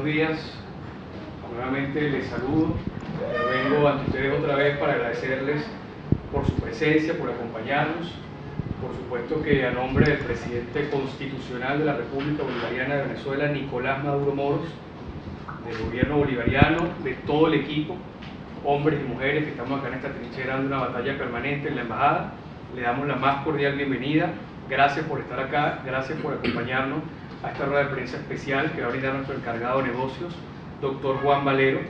días. Nuevamente les saludo. Vengo ante ustedes otra vez para agradecerles por su presencia, por acompañarnos. Por supuesto que a nombre del presidente constitucional de la República Bolivariana de Venezuela, Nicolás Maduro Moros, del gobierno bolivariano, de todo el equipo, hombres y mujeres que estamos acá en esta trinchera dando una batalla permanente en la embajada, le damos la más cordial bienvenida. Gracias por estar acá, gracias por acompañarnos a esta rueda de prensa especial que va a brindar nuestro encargado de negocios, doctor Juan Valero,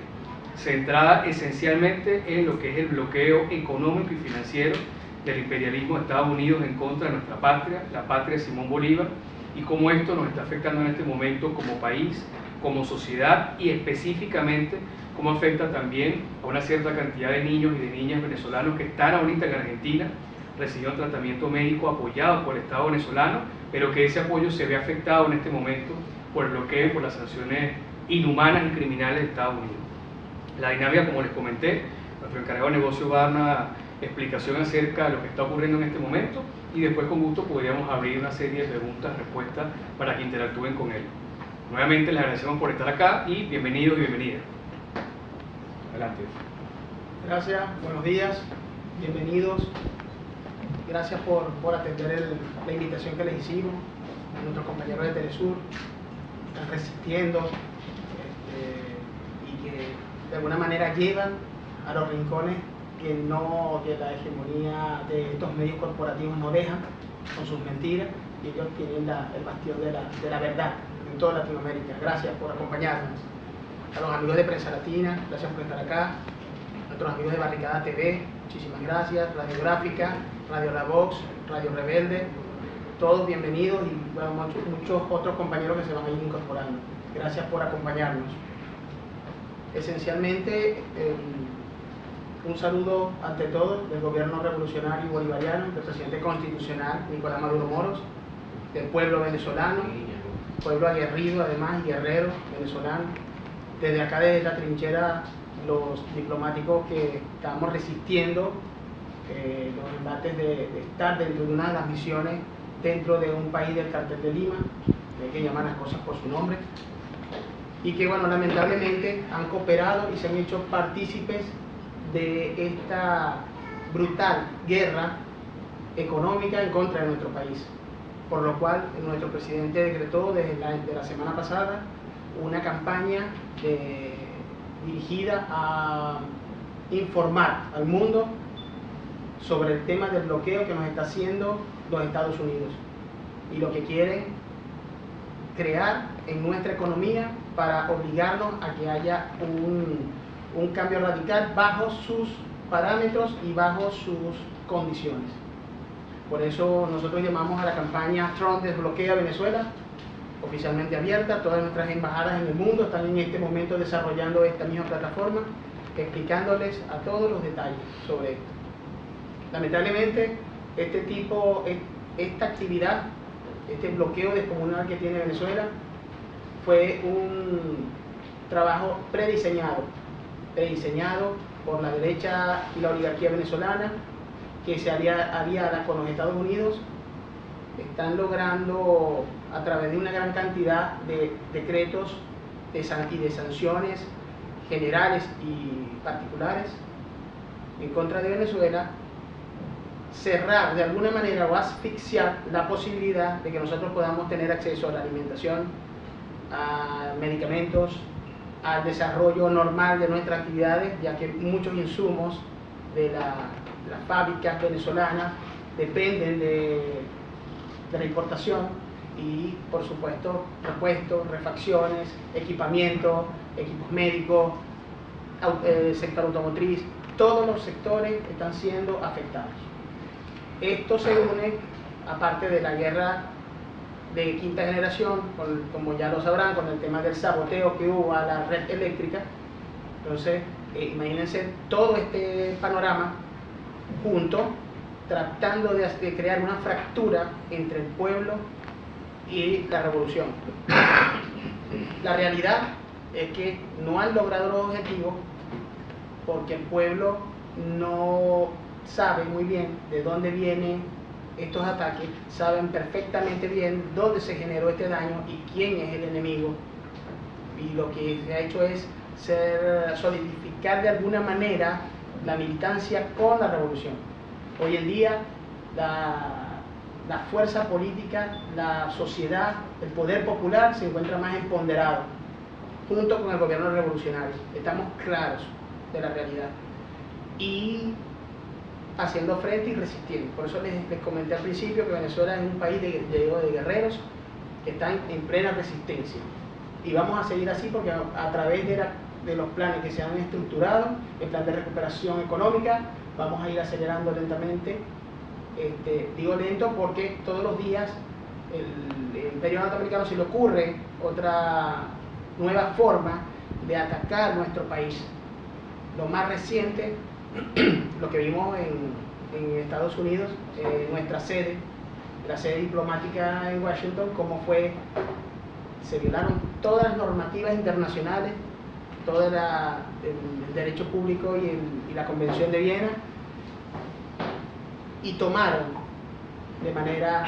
centrada esencialmente en lo que es el bloqueo económico y financiero del imperialismo de Estados Unidos en contra de nuestra patria, la patria de Simón Bolívar, y cómo esto nos está afectando en este momento como país, como sociedad, y específicamente cómo afecta también a una cierta cantidad de niños y de niñas venezolanos que están ahorita en Argentina recibiendo tratamiento médico apoyado por el Estado venezolano, pero que ese apoyo se ve afectado en este momento por el bloqueo y por las sanciones inhumanas y criminales de Estados Unidos. La dinámica, como les comenté, nuestro encargado de negocio va a dar una explicación acerca de lo que está ocurriendo en este momento y después con gusto podríamos abrir una serie de preguntas, respuestas para que interactúen con él. Nuevamente les agradecemos por estar acá y bienvenidos y bienvenidas. Adelante. Gracias, buenos días, bienvenidos. Gracias por atender la invitación que les hicimos. Nuestros compañeros de Telesur están resistiendo y que de alguna manera llevan a los rincones que la hegemonía de estos medios corporativos no dejan con sus mentiras, y ellos tienen el bastión de la verdad en toda Latinoamérica. Gracias por acompañarnos. A los amigos de Prensa Latina, gracias por estar acá. A nuestros amigos de Barricada TV, muchísimas gracias. Radiográfica, Radio La Vox, Radio Rebelde, todos bienvenidos, y bueno, muchos otros compañeros que se van a ir incorporando. Gracias por acompañarnos. Esencialmente, un saludo ante todo del gobierno revolucionario bolivariano, del presidente constitucional Nicolás Maduro Moros, del pueblo venezolano, pueblo aguerrido además y guerrero venezolano. Desde acá, desde la trinchera, los diplomáticos que estamos resistiendo los embates de estar dentro de una de las misiones dentro de un país del Cartel de Lima, hay que llamar las cosas por su nombre, y que bueno, lamentablemente han cooperado y se han hecho partícipes de esta brutal guerra económica en contra de nuestro país, por lo cual nuestro presidente decretó desde la semana pasada una campaña dirigida a informar al mundo sobre el tema del bloqueo que nos está haciendo los Estados Unidos y lo que quieren crear en nuestra economía para obligarnos a que haya un cambio radical bajo sus parámetros y bajo sus condiciones. Por eso nosotros llamamos a la campaña Trump desbloquea Venezuela, oficialmente abierta. Todas nuestras embajadas en el mundo están en este momento desarrollando esta misma plataforma, explicándoles a todos los detalles sobre esto. Lamentablemente, esta actividad, este bloqueo descomunal que tiene Venezuela, fue un trabajo prediseñado por la derecha y la oligarquía venezolana, que se aliada con los Estados Unidos. Están logrando, a través de una gran cantidad de decretos y de sanciones generales y particulares en contra de Venezuela, cerrar de alguna manera o asfixiar la posibilidad de que nosotros podamos tener acceso a la alimentación, a medicamentos, al desarrollo normal de nuestras actividades, ya que muchos insumos de las fábricas venezolanas dependen de la importación, y por supuesto repuestos, refacciones, equipamiento, equipos médicos, sector automotriz, todos los sectores están siendo afectados. Esto se une, aparte de la guerra de quinta generación, como ya lo sabrán, con el tema del saboteo que hubo a la red eléctrica. Entonces, imagínense todo este panorama junto, tratando de crear una fractura entre el pueblo y la revolución. La realidad es que no han logrado los objetivos porque el pueblo no sabe muy bien de dónde vienen estos ataques, saben perfectamente bien dónde se generó este daño y quién es el enemigo y lo que se ha hecho es solidificar de alguna manera la militancia con la revolución. Hoy en día la fuerza política, la sociedad, el poder popular se encuentra más empoderado junto con el gobierno revolucionario. Estamos claros de la realidad y haciendo frente y resistiendo. Por eso les comenté al principio que Venezuela es un país de guerreros que están en plena resistencia, y vamos a seguir así porque a través de los planes que se han estructurado, el plan de recuperación económica, vamos a ir acelerando lentamente. Digo lento porque todos los días el imperio norteamericano se le ocurre otra nueva forma de atacar nuestro país. Lo más reciente, lo que vimos en Estados Unidos, nuestra sede, la sede diplomática en Washington, cómo se violaron todas las normativas internacionales, todo el derecho público y la Convención de Viena, y tomaron de manera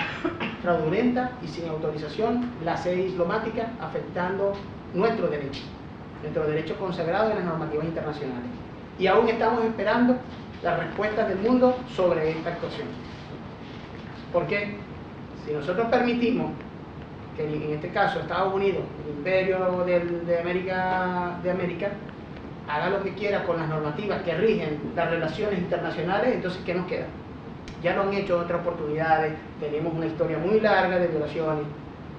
fraudulenta y sin autorización la sede diplomática, afectando nuestro derecho consagrado en las normativas internacionales. Y aún estamos esperando las respuestas del mundo sobre esta actuación. Porque si nosotros permitimos que en este caso Estados Unidos, el imperio de América, haga lo que quiera con las normativas que rigen las relaciones internacionales, entonces ¿qué nos queda? Ya lo han hecho en otras oportunidades, tenemos una historia muy larga de violaciones,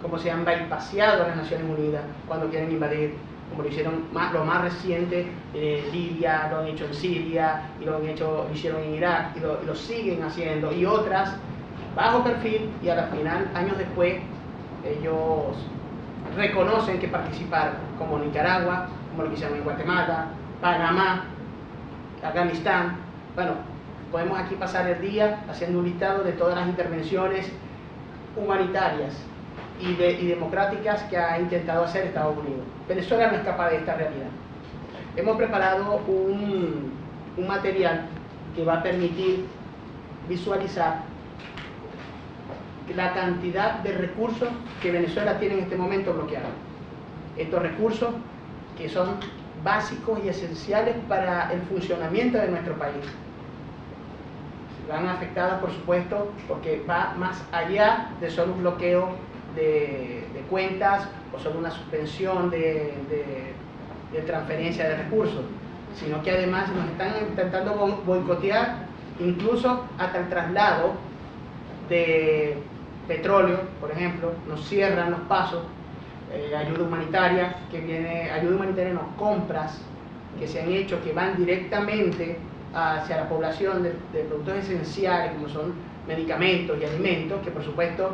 como se han bypaseado a las Naciones Unidas cuando quieren invadir, como lo hicieron lo más reciente Libia, lo han hecho en Siria, y lo hicieron en Irak, y lo siguen haciendo, y otras bajo perfil, y a la final, años después, ellos reconocen que participaron, como Nicaragua, como lo que hicieron en Guatemala, Panamá, Afganistán. Bueno, podemos aquí pasar el día haciendo un listado de todas las intervenciones humanitarias y democráticas que ha intentado hacer Estados Unidos. Venezuela no escapa de esta realidad. Hemos preparado un material que va a permitir visualizar la cantidad de recursos que Venezuela tiene en este momento bloqueados. Estos recursos que son básicos y esenciales para el funcionamiento de nuestro país. Van afectados, por supuesto, porque va más allá de solo un bloqueo de cuentas o solo una suspensión de transferencia de recursos, sino que además nos están intentando boicotear incluso hasta el traslado de petróleo, por ejemplo. Nos cierran los pasos, ayuda humanitaria no, compras que se han hecho que van directamente hacia la población de productos esenciales como son medicamentos y alimentos, que por supuesto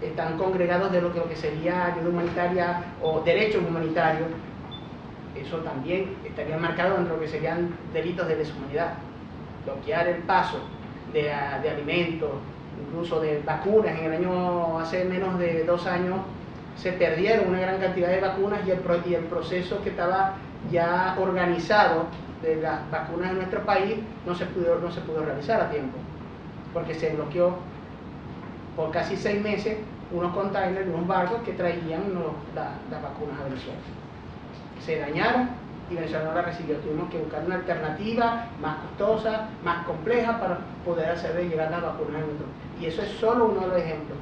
están congregados de lo que sería ayuda humanitaria o derechos humanitarios. Eso también estaría marcado dentro de lo que serían delitos de deshumanidad. Bloquear el paso de alimentos, incluso de vacunas. Hace menos de 2 años se perdieron una gran cantidad de vacunas, y el proceso que estaba ya organizado de las vacunas en nuestro país no se pudo realizar a tiempo, porque se bloqueó por casi 6 meses unos containers, unos barcos que traían las vacunas a Venezuela. Se dañaron y Venezuela no la recibió. Tuvimos que buscar una alternativa más costosa, más compleja, para poder hacer llegar las vacunas a nuestro. Y eso es solo uno de los ejemplos.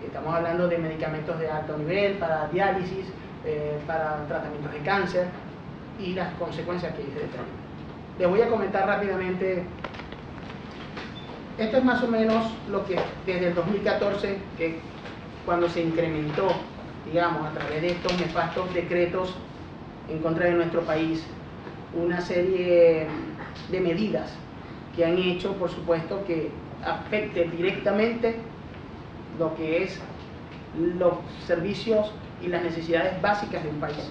Estamos hablando de medicamentos de alto nivel para diálisis, para tratamientos de cáncer, y las consecuencias que se traen. Les voy a comentar rápidamente. Esto es más o menos lo que desde el 2014, que cuando se incrementó, digamos, a través de estos nefastos decretos en contra de nuestro país, una serie de medidas que han hecho, por supuesto, que afecte directamente lo que es los servicios y las necesidades básicas de un país.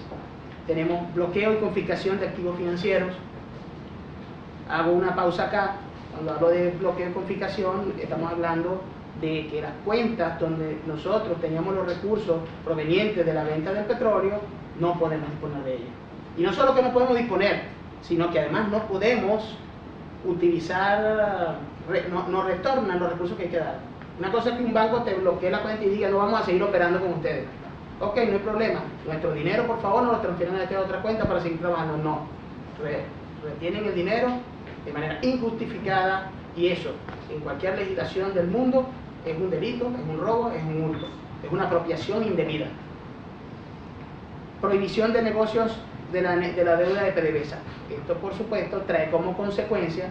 Tenemos bloqueo y confiscación de activos financieros. Hago una pausa acá. Cuando hablo de bloqueo y confiscación, estamos hablando de que las cuentas donde nosotros teníamos los recursos provenientes de la venta del petróleo, no podemos disponer de ellas. Y no solo que no podemos disponer, sino que además no podemos utilizar, no retornan los recursos que hay que dar. Una cosa es que un banco te bloquee la cuenta y diga: no vamos a seguir operando con ustedes. ok, no hay problema, nuestro dinero por favor no lo transfieran a esta otra cuenta para seguir trabajando. No, retienen el dinero de manera injustificada, y eso en cualquier legislación del mundo es un delito, es un robo, es un hurto, es una apropiación indebida. Prohibición de negocios de la deuda de PDVSA. Esto por supuesto trae como consecuencia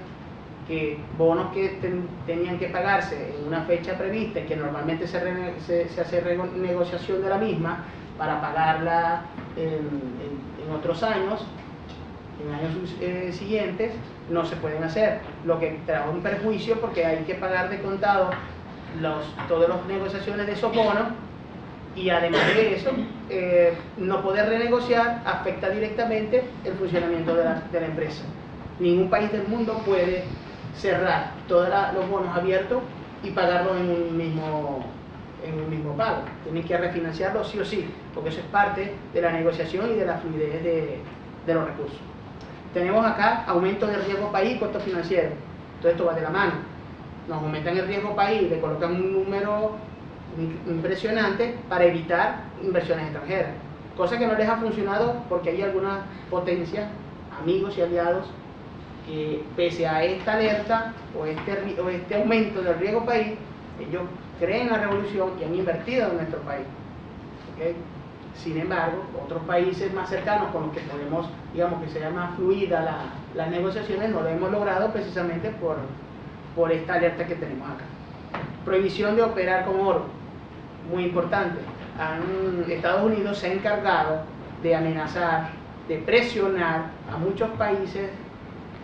que bonos que tenían que pagarse en una fecha prevista y que normalmente se hace renegociación de la misma para pagarla en otros años, en años siguientes, no se pueden hacer, lo que trae un perjuicio porque hay que pagar de contado todas las negociaciones de esos bonos, y además de eso, no poder renegociar afecta directamente el funcionamiento de la empresa. Ningún país del mundo puede cerrar todos los bonos abiertos y pagarlos en un mismo pago. Tienen que refinanciarlo sí o sí, porque eso es parte de la negociación y de la fluidez de los recursos. Tenemos acá aumento del riesgo país y costo financiero. Todo esto va de la mano. Nos aumentan el riesgo país, le colocan un número impresionante para evitar inversiones extranjeras, cosa que no les ha funcionado porque hay algunas potencias, amigos y aliados, que pese a esta alerta o este aumento del riesgo país, ellos creen en la revolución y han invertido en nuestro país. ¿Okay? Sin embargo, otros países más cercanos con los que podemos, digamos, que sea más fluida las negociaciones, no lo hemos logrado precisamente por esta alerta que tenemos acá. Prohibición de operar con oro. Muy importante. Estados Unidos se ha encargado de amenazar, de presionar a muchos países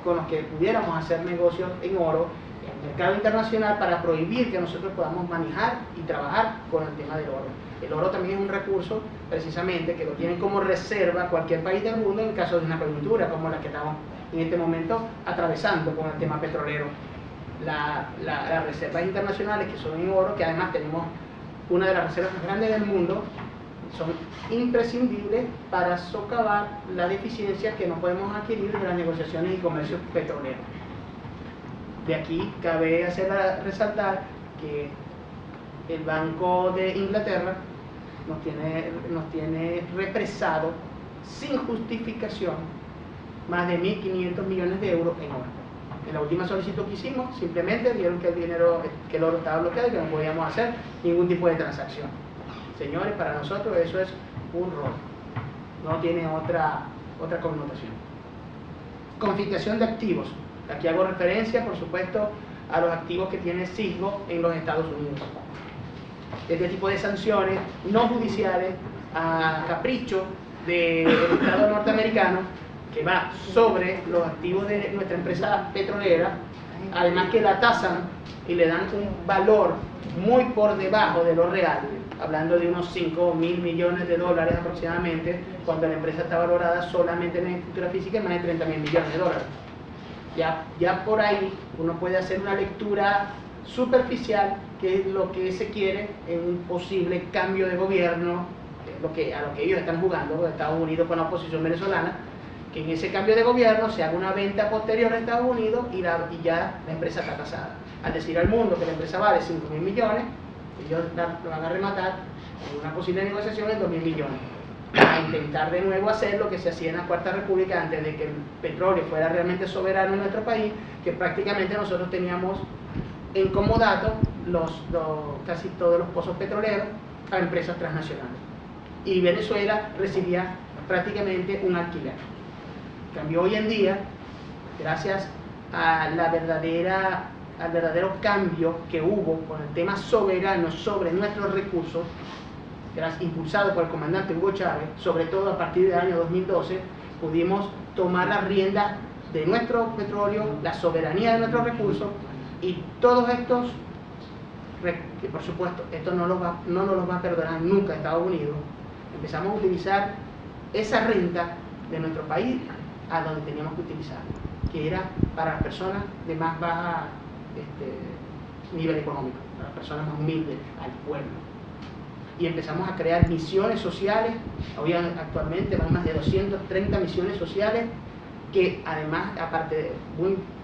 con los que pudiéramos hacer negocios en oro en el mercado internacional para prohibir que nosotros podamos manejar y trabajar con el tema del oro. El oro también es un recurso, precisamente, que lo tienen como reserva cualquier país del mundo en caso de una coyuntura como la que estamos en este momento atravesando con el tema petrolero. Las reservas internacionales que son en oro, que además tenemos una de las reservas más grandes del mundo, son imprescindibles para socavar las deficiencias que no podemos adquirir de las negociaciones y comercios petroleros. De aquí cabe resaltar que el Banco de Inglaterra nos tiene represado sin justificación más de 1.500 millones de euros en oro. En la última solicitud que hicimos, simplemente dieron que el oro estaba bloqueado y que no podíamos hacer ningún tipo de transacción. Señores, para nosotros eso es un robo, no tiene otra connotación. Confiscación de activos. Aquí hago referencia, por supuesto, a los activos que tiene Cisgo en los Estados Unidos. Este tipo de sanciones no judiciales a capricho del Estado norteamericano, que va sobre los activos de nuestra empresa petrolera, además que la tasan y le dan un valor muy por debajo de lo real, hablando de unos 5.000 millones de dólares aproximadamente, cuando la empresa está valorada solamente en la estructura física en más de 30.000 millones de dólares. Ya por ahí uno puede hacer una lectura superficial, que es lo que se quiere en un posible cambio de gobierno, a lo que ellos están jugando, Estados Unidos con la oposición venezolana, que en ese cambio de gobierno se haga una venta posterior a Estados Unidos y ya la empresa está tasada. Al decir al mundo que la empresa vale 5.000 millones, ellos lo van a rematar en una posible negociación en 2.000 millones. A intentar de nuevo hacer lo que se hacía en la Cuarta República antes de que el petróleo fuera realmente soberano en nuestro país, que prácticamente nosotros teníamos en comodato casi todos los pozos petroleros a empresas transnacionales. Y Venezuela recibía prácticamente un alquiler. Cambió hoy en día, gracias a al verdadero cambio que hubo con el tema soberano sobre nuestros recursos, impulsado por el comandante Hugo Chávez, sobre todo a partir del año 2012, pudimos tomar la rienda de nuestro petróleo, la soberanía de nuestros recursos, y todos estos, que por supuesto esto no nos va a perdonar nunca Estados Unidos, empezamos a utilizar esa renta de nuestro país a donde teníamos que utilizar, que era para las personas de más baja nivel económico, para las personas más humildes, al pueblo. Y empezamos a crear misiones sociales. Hoy actualmente van más de 230 misiones sociales que además, aparte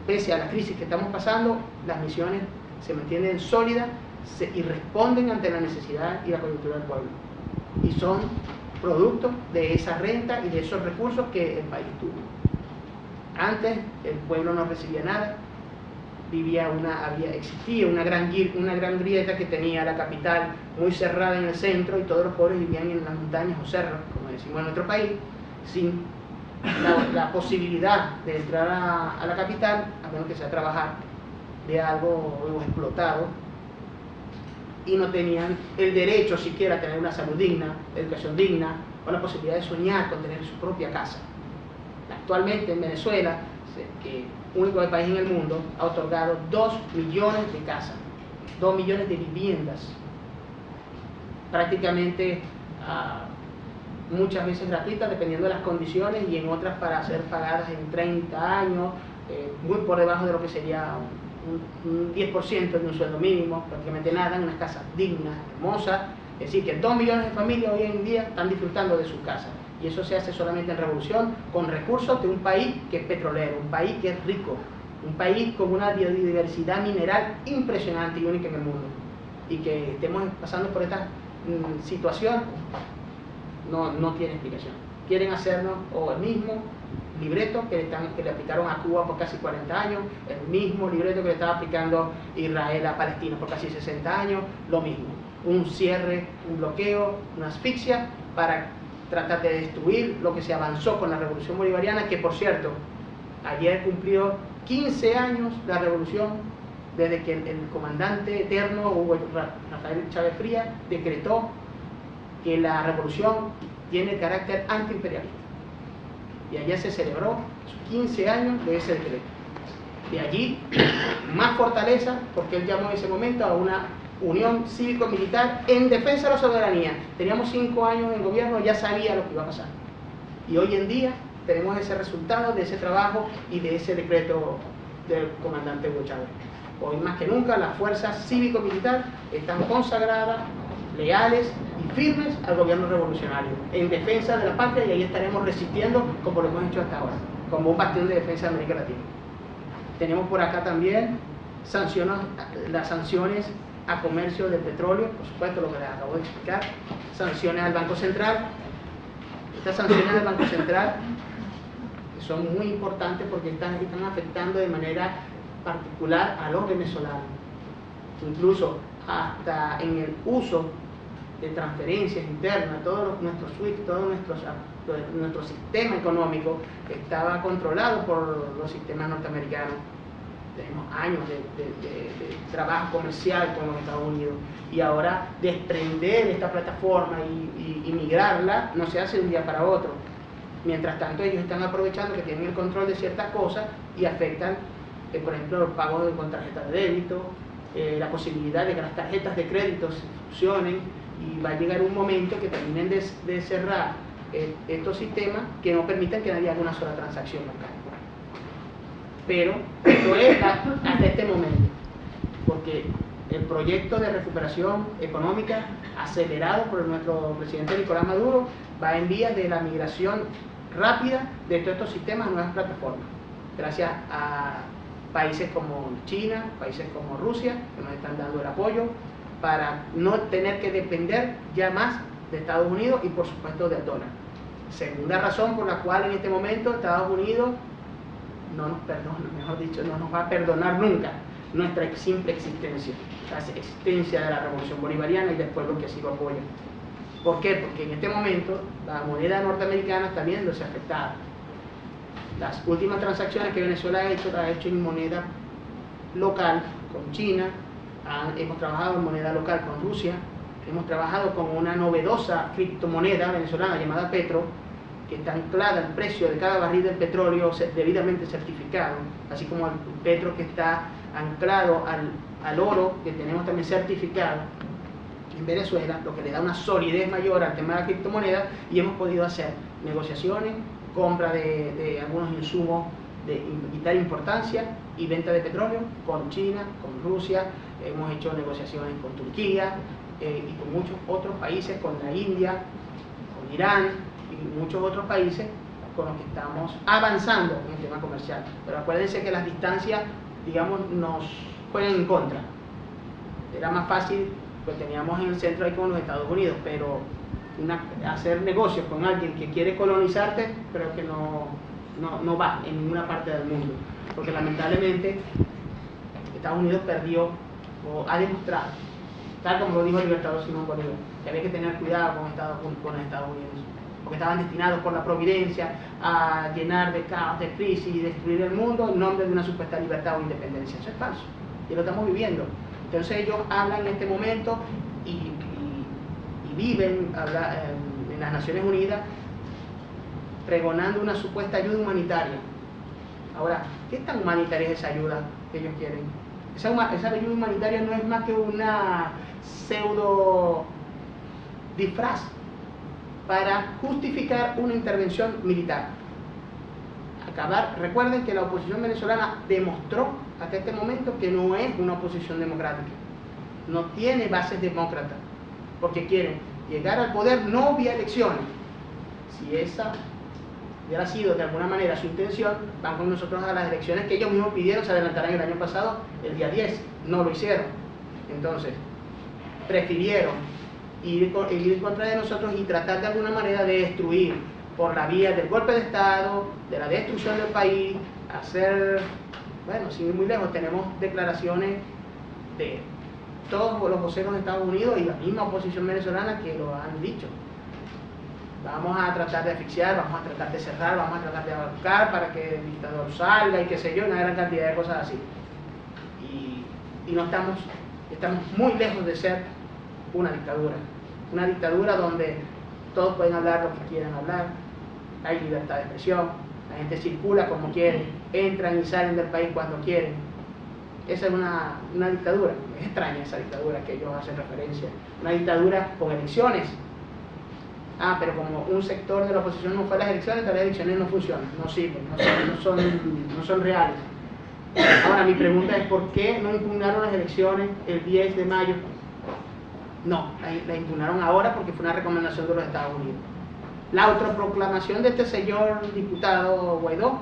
pese a la crisis que estamos pasando, las misiones se mantienen sólidas y responden ante la necesidad y la coyuntura del pueblo. y son producto de esa renta y de esos recursos que el país tuvo. Antes el pueblo no recibía nada, existía una gran grieta que tenía la capital muy cerrada en el centro y todos los pobres vivían en las montañas o cerros, como decimos en nuestro país, sin la posibilidad de entrar a la capital, a menos que sea trabajar de algo o explotado, y no tenían el derecho siquiera a tener una salud digna, educación digna, o la posibilidad de soñar con tener su propia casa. Actualmente en Venezuela, que único país en el mundo, ha otorgado 2 millones de casas, 2 millones de viviendas, prácticamente muchas veces gratuitas dependiendo de las condiciones, y en otras para ser pagadas en 30 años, muy por debajo de lo que sería un 10% de un sueldo mínimo, prácticamente nada, en unas casas dignas, hermosas. Es decir, que 2 millones de familias hoy en día están disfrutando de sus casas, y eso se hace solamente en revolución, con recursos de un país que es petrolero, un país que es rico, un país con una biodiversidad mineral impresionante y única en el mundo. Y que estemos pasando por esta situación no tiene explicación. Quieren hacernos el mismo libreto que le aplicaron a Cuba por casi 40 años, el mismo libreto que le estaba aplicando Israel a Palestina por casi 60 años, lo mismo. Un cierre, un bloqueo, una asfixia para tratar de destruir lo que se avanzó con la revolución bolivariana, que por cierto, ayer cumplió 15 años la revolución, desde que el comandante eterno Hugo Rafael Chávez Frías decretó que la revolución tiene carácter antiimperialista. Y ayer se celebró 15 años de ese decreto. De allí, más fortaleza, porque él llamó en ese momento a una unión cívico-militar en defensa de la soberanía. Teníamos 5 años en gobierno, ya sabía lo que iba a pasar. Y hoy en día tenemos ese resultado de ese trabajo y de ese decreto del comandante Hugo Chávez. Hoy más que nunca las fuerzas cívico-militares están consagradas, leales y firmes al gobierno revolucionario, en defensa de la patria, y ahí estaremos resistiendo como lo hemos hecho hasta ahora, como un bastión de defensa de América Latina. Tenemos por acá también las sanciones a comercio de petróleo, por supuesto lo que les acabo de explicar, sanciones al Banco Central. Estas sanciones del Banco Central son muy importantes porque están afectando de manera particular a los venezolanos, incluso hasta en el uso de transferencias internas, nuestro SWIFT, todo nuestro sistema económico estaba controlado por los sistemas norteamericanos. Tenemos años de trabajo comercial con los Estados Unidos, y ahora desprender esta plataforma y migrarla no se hace de un día para otro. Mientras tanto, ellos están aprovechando que tienen el control de ciertas cosas y afectan, por ejemplo, los pagos con tarjetas de débito, la posibilidad de que las tarjetas de crédito funcionen, y va a llegar un momento que terminen de cerrar estos sistemas que no permitan que nadie haga una sola transacción local. Pero esto es hasta este momento, porque el proyecto de recuperación económica acelerado por nuestro presidente Nicolás Maduro va en vías de la migración rápida de todos estos sistemas a nuevas plataformas, gracias a países como China, países como Rusia, que nos están dando el apoyo para no tener que depender ya más de Estados Unidos y por supuesto del dólar. Segunda razón por la cual en este momento Estados Unidos no nos perdona, mejor dicho, no nos va a perdonar nunca nuestra simple existencia, la existencia de la revolución bolivariana y del pueblo que así lo apoya. ¿Por qué? Porque en este momento la moneda norteamericana está viéndose afectada. Las últimas transacciones que Venezuela ha hecho en moneda local con China, hemos trabajado en moneda local con Rusia, hemos trabajado con una novedosa criptomoneda venezolana llamada Petro, que está anclada al precio de cada barril del petróleo debidamente certificado, así como el petro que está anclado al oro, que tenemos también certificado en Venezuela, lo que le da una solidez mayor al tema de la criptomoneda, y hemos podido hacer negociaciones, compra de algunos insumos de vital importancia y venta de petróleo con China, con Rusia. Hemos hecho negociaciones con Turquía y con muchos otros países, con la India, con Irán y muchos otros países con los que estamos avanzando en el tema comercial. Pero acuérdense que las distancias, digamos, nos juegan en contra. Era más fácil, pues teníamos en el centro ahí con los Estados Unidos, pero hacer negocios con alguien que quiere colonizarte, creo que no va en ninguna parte del mundo, porque lamentablemente Estados Unidos perdió o ha demostrado, tal como lo dijo el libertador Simón Bolívar, que había que tener cuidado con Estados Unidos, porque estaban destinados por la providencia a llenar de caos, de crisis y destruir el mundo en nombre de una supuesta libertad o independencia. Eso es falso, y lo estamos viviendo. Entonces ellos hablan en este momento y viven en las Naciones Unidas pregonando una supuesta ayuda humanitaria. Ahora, ¿qué tan humanitaria es esa ayuda que ellos quieren? Esa ayuda humanitaria no es más que una pseudo disfraz para justificar una intervención militar. Recuerden que la oposición venezolana demostró hasta este momento que no es una oposición democrática, no tiene bases demócratas, porque quieren llegar al poder no vía elecciones. Si esa hubiera sido de alguna manera su intención, van con nosotros a las elecciones que ellos mismos pidieron, se adelantaran el año pasado, el día 10, no lo hicieron. Entonces, prefirieron ir en contra de nosotros y tratar de alguna manera de destruir por la vía del golpe de Estado, de la destrucción del país, bueno, sin ir muy lejos, tenemos declaraciones de todos los voceros de Estados Unidos y la misma oposición venezolana que lo han dicho. Vamos a tratar de asfixiar, vamos a tratar de cerrar, vamos a tratar de ahorcar para que el dictador salga y qué sé yo, una gran cantidad de cosas así. Y no estamos muy lejos de ser una dictadura donde todos pueden hablar lo que quieran hablar, hay libertad de expresión, la gente circula como quiere, entran y salen del país cuando quieren. Esa es una dictadura, es extraña esa dictadura que ellos hacen referencia, una dictadura con elecciones. Pero como un sector de la oposición no fue a las elecciones, las elecciones no funcionan, no sirven, no son reales. Ahora mi pregunta es, ¿por qué no impugnaron las elecciones el 10 de mayo? No, la impugnaron ahora porque fue una recomendación de los Estados Unidos. La autoproclamación de este señor diputado Guaidó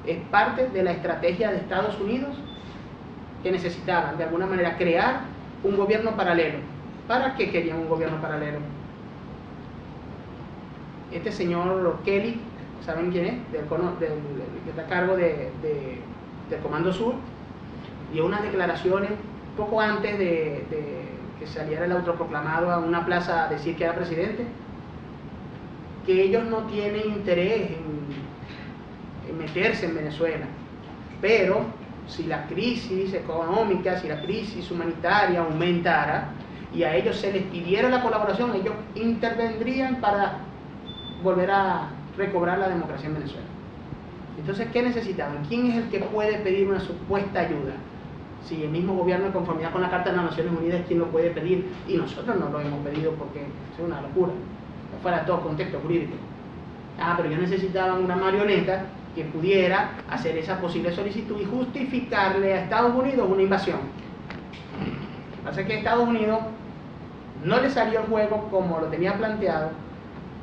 es parte de la estrategia de Estados Unidos, que necesitaban de alguna manera crear un gobierno paralelo. ¿Para qué querían un gobierno paralelo? Este señor Kelly, ¿saben quién es? Que está a cargo del Comando Sur, dio unas declaraciones poco antes de que saliera el autoproclamado a una plaza a decir que era presidente, que ellos no tienen interés en meterse en Venezuela, pero si la crisis económica, si la crisis humanitaria aumentara y a ellos se les pidiera la colaboración, ellos intervendrían para volver a recobrar la democracia en Venezuela. Entonces, ¿qué necesitaban? ¿Quién es el que puede pedir una supuesta ayuda? Si el mismo gobierno, en conformidad con la Carta de las Naciones Unidas, es quien lo puede pedir, y nosotros no lo hemos pedido porque es una locura, fuera de todo contexto jurídico. Pero ellos necesitaban una marioneta que pudiera hacer esa posible solicitud y justificarle a Estados Unidos una invasión. Lo que pasa es que a Estados Unidos no le salió el juego como lo tenía planteado,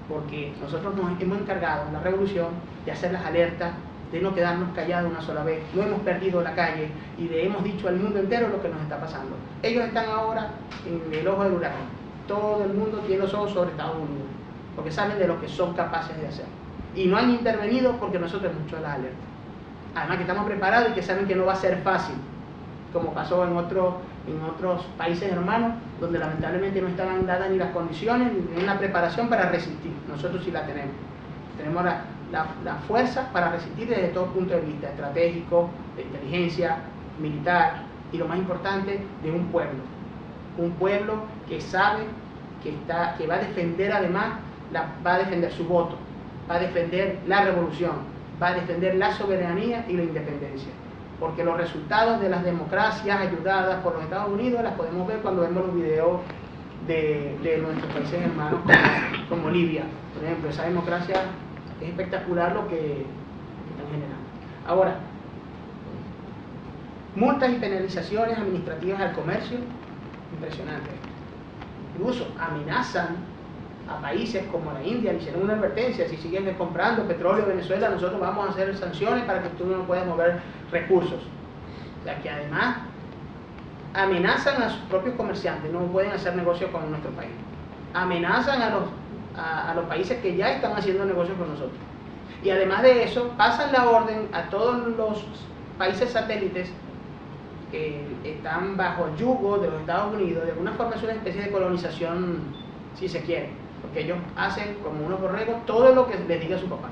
porque nosotros nos hemos encargado en la revolución de hacer las alertas, de no quedarnos callados una sola vez, no hemos perdido la calle y le hemos dicho al mundo entero lo que nos está pasando. Ellos están ahora en el ojo del huracán, todo el mundo tiene los ojos sobre Estados Unidos, porque saben de lo que son capaces de hacer. Y no han intervenido porque nosotros hemos hecho las alertas. Además que estamos preparados y que saben que no va a ser fácil, como pasó en otros países hermanos, donde lamentablemente no estaban dadas ni las condiciones ni una preparación para resistir. Nosotros sí la tenemos. Tenemos la fuerza para resistir desde todo punto de vista, estratégico, de inteligencia, militar, y lo más importante, de un pueblo. Un pueblo que sabe que va a defender además, va a defender su voto, va a defender la revolución, va a defender la soberanía y la independencia. Porque los resultados de las democracias ayudadas por los Estados Unidos las podemos ver cuando vemos los videos de nuestros países hermanos como Libia. Por ejemplo, esa democracia es espectacular lo que están generando. Ahora, multas y penalizaciones administrativas al comercio, impresionante. Incluso amenazan a países como la India, le hicieron una advertencia: si siguen comprando petróleo de Venezuela, nosotros vamos a hacer sanciones para que tú no puedas mover recursos. O sea que además amenazan a sus propios comerciantes, no pueden hacer negocio con nuestro país. amenazan a los países que ya están haciendo negocios con nosotros. Y además de eso, pasan la orden a todos los países satélites que están bajo el yugo de los Estados Unidos. De alguna forma es una especie de colonización, si se quiere, porque ellos hacen como unos borregos todo lo que les diga su papá.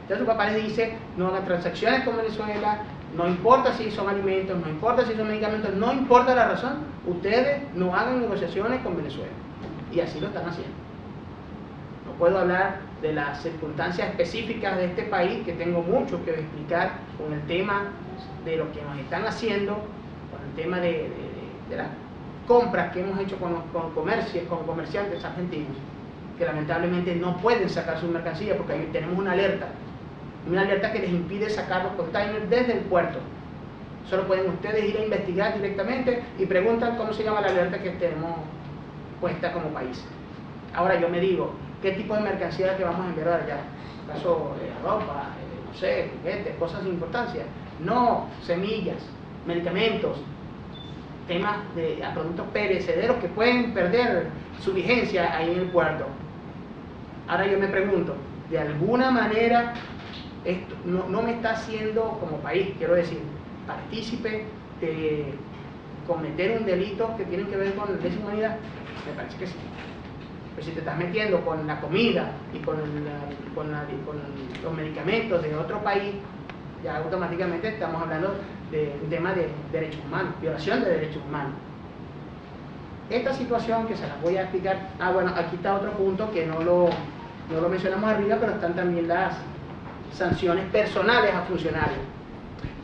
Entonces su papá les dice: no hagan transacciones con Venezuela, no importa si son alimentos, no importa si son medicamentos, no importa la razón, ustedes no hagan negociaciones con Venezuela. Y así lo están haciendo. No puedo hablar de las circunstancias específicas de este país, que tengo mucho que explicar con el tema de lo que nos están haciendo, con el tema de las compras que hemos hecho con comerciantes argentinos, que lamentablemente no pueden sacar su mercancía porque ahí tenemos una alerta que les impide sacar los containers desde el puerto. Solo pueden ustedes ir a investigar directamente y preguntan cómo se llama la alerta que tenemos puesta como país. Ahora yo me digo, ¿qué tipo de mercancía que vamos a enviar allá? ¿Acaso ropa, no sé, juguetes, cosas sin importancia? No, semillas, medicamentos, temas de productos perecederos que pueden perder su vigencia ahí en el puerto. Ahora yo me pregunto, de alguna manera esto no me está haciendo como país, quiero decir, partícipe de cometer un delito que tiene que ver con lesa humanidad. Me parece que sí. Pero si te estás metiendo con la comida y con los medicamentos de otro país, ya automáticamente estamos hablando de un tema de derechos humanos, violación de derechos humanos. Esta situación, que se las voy a explicar, bueno, aquí está otro punto que no lo mencionamos arriba, pero están también las sanciones personales a funcionarios.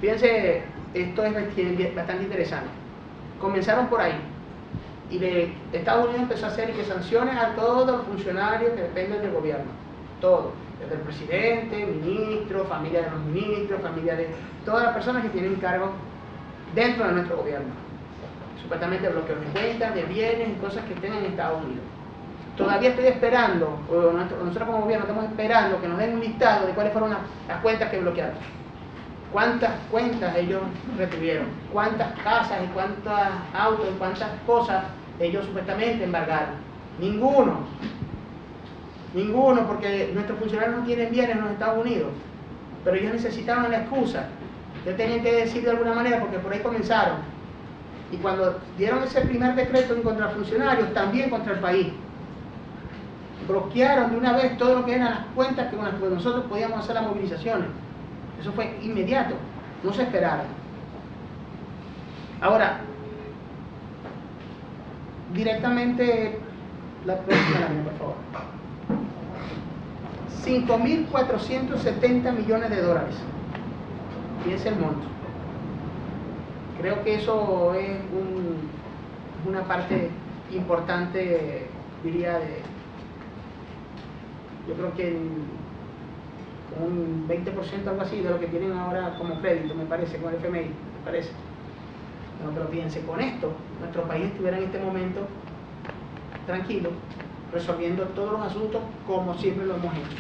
Fíjense, esto es bastante interesante. Comenzaron por ahí, y Estados Unidos empezó a hacer sanciones a todos los funcionarios que dependen del gobierno, todos, desde el presidente, ministro, familia de los ministros, familia de todas las personas que tienen cargos dentro de nuestro gobierno. Supuestamente bloqueos de cuentas, de bienes y cosas que estén en Estados Unidos. Todavía estoy esperando, nosotros como gobierno estamos esperando que nos den un listado de cuáles fueron las cuentas que bloquearon. Cuántas cuentas ellos retuvieron, cuántas casas y cuántos autos y cuántas cosas ellos supuestamente embargaron. Ninguno, porque nuestros funcionarios no tienen bienes en los Estados Unidos, pero ellos necesitaban la excusa. Ellos tenían que decir de alguna manera, porque por ahí comenzaron. Y cuando dieron ese primer decreto en contra funcionarios, también contra el país, bloquearon de una vez todo lo que eran las cuentas con las que nosotros podíamos hacer las movilizaciones. Eso fue inmediato, no se esperaron. Ahora, directamente, la próxima lámina, por favor. 5.470 millones de dólares. Fíjense el monto. Creo que eso es una parte importante, diría, yo creo que un 20%, algo así, de lo que tienen ahora como crédito, me parece, con el FMI, me parece. No, pero fíjense, con esto, nuestro país estuviera en este momento tranquilo, resolviendo todos los asuntos como siempre lo hemos hecho.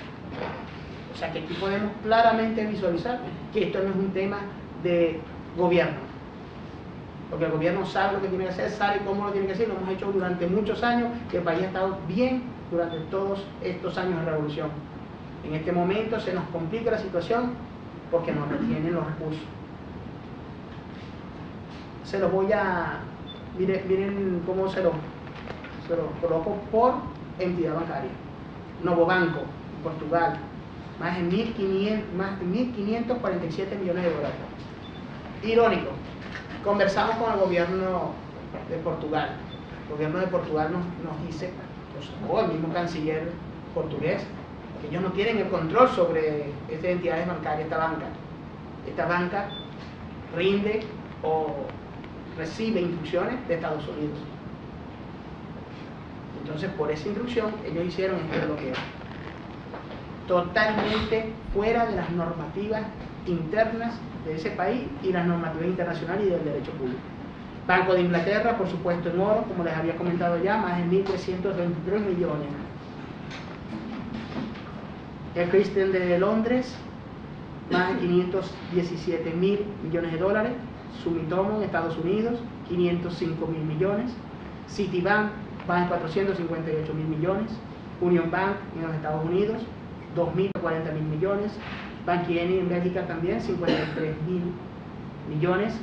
O sea que aquí podemos claramente visualizar que esto no es un tema de gobierno, porque el gobierno sabe lo que tiene que hacer, sabe cómo lo tiene que hacer, lo hemos hecho durante muchos años, que el país ha estado bien durante todos estos años de revolución. En este momento se nos complica la situación porque no retienen los recursos. Se los voy a... Miren cómo se los coloco por entidad bancaria. Novobanco, Portugal, más de 1.547 millones de dólares. Irónico, conversamos con el gobierno de Portugal. El gobierno de Portugal nos dice, o el mismo canciller portugués, que ellos no tienen el control sobre estas entidades bancarias, esta banca. Esta banca rinde o recibe instrucciones de Estados Unidos. Entonces, por esa instrucción, ellos hicieron este bloqueo. Totalmente fuera de las normativas internas de ese país y las normativas internacionales y del derecho público. Banco de Inglaterra, por supuesto, en oro, como les había comentado ya, más de 1.323 millones. El Christian de Londres, más de 517 mil millones de dólares. Sumitomo en Estados Unidos, 505 mil millones. Citibank, Bank 458.000 millones, Union Bank en los Estados Unidos 2.040.000 millones, Banquieni en Bélgica también 53.000 millones,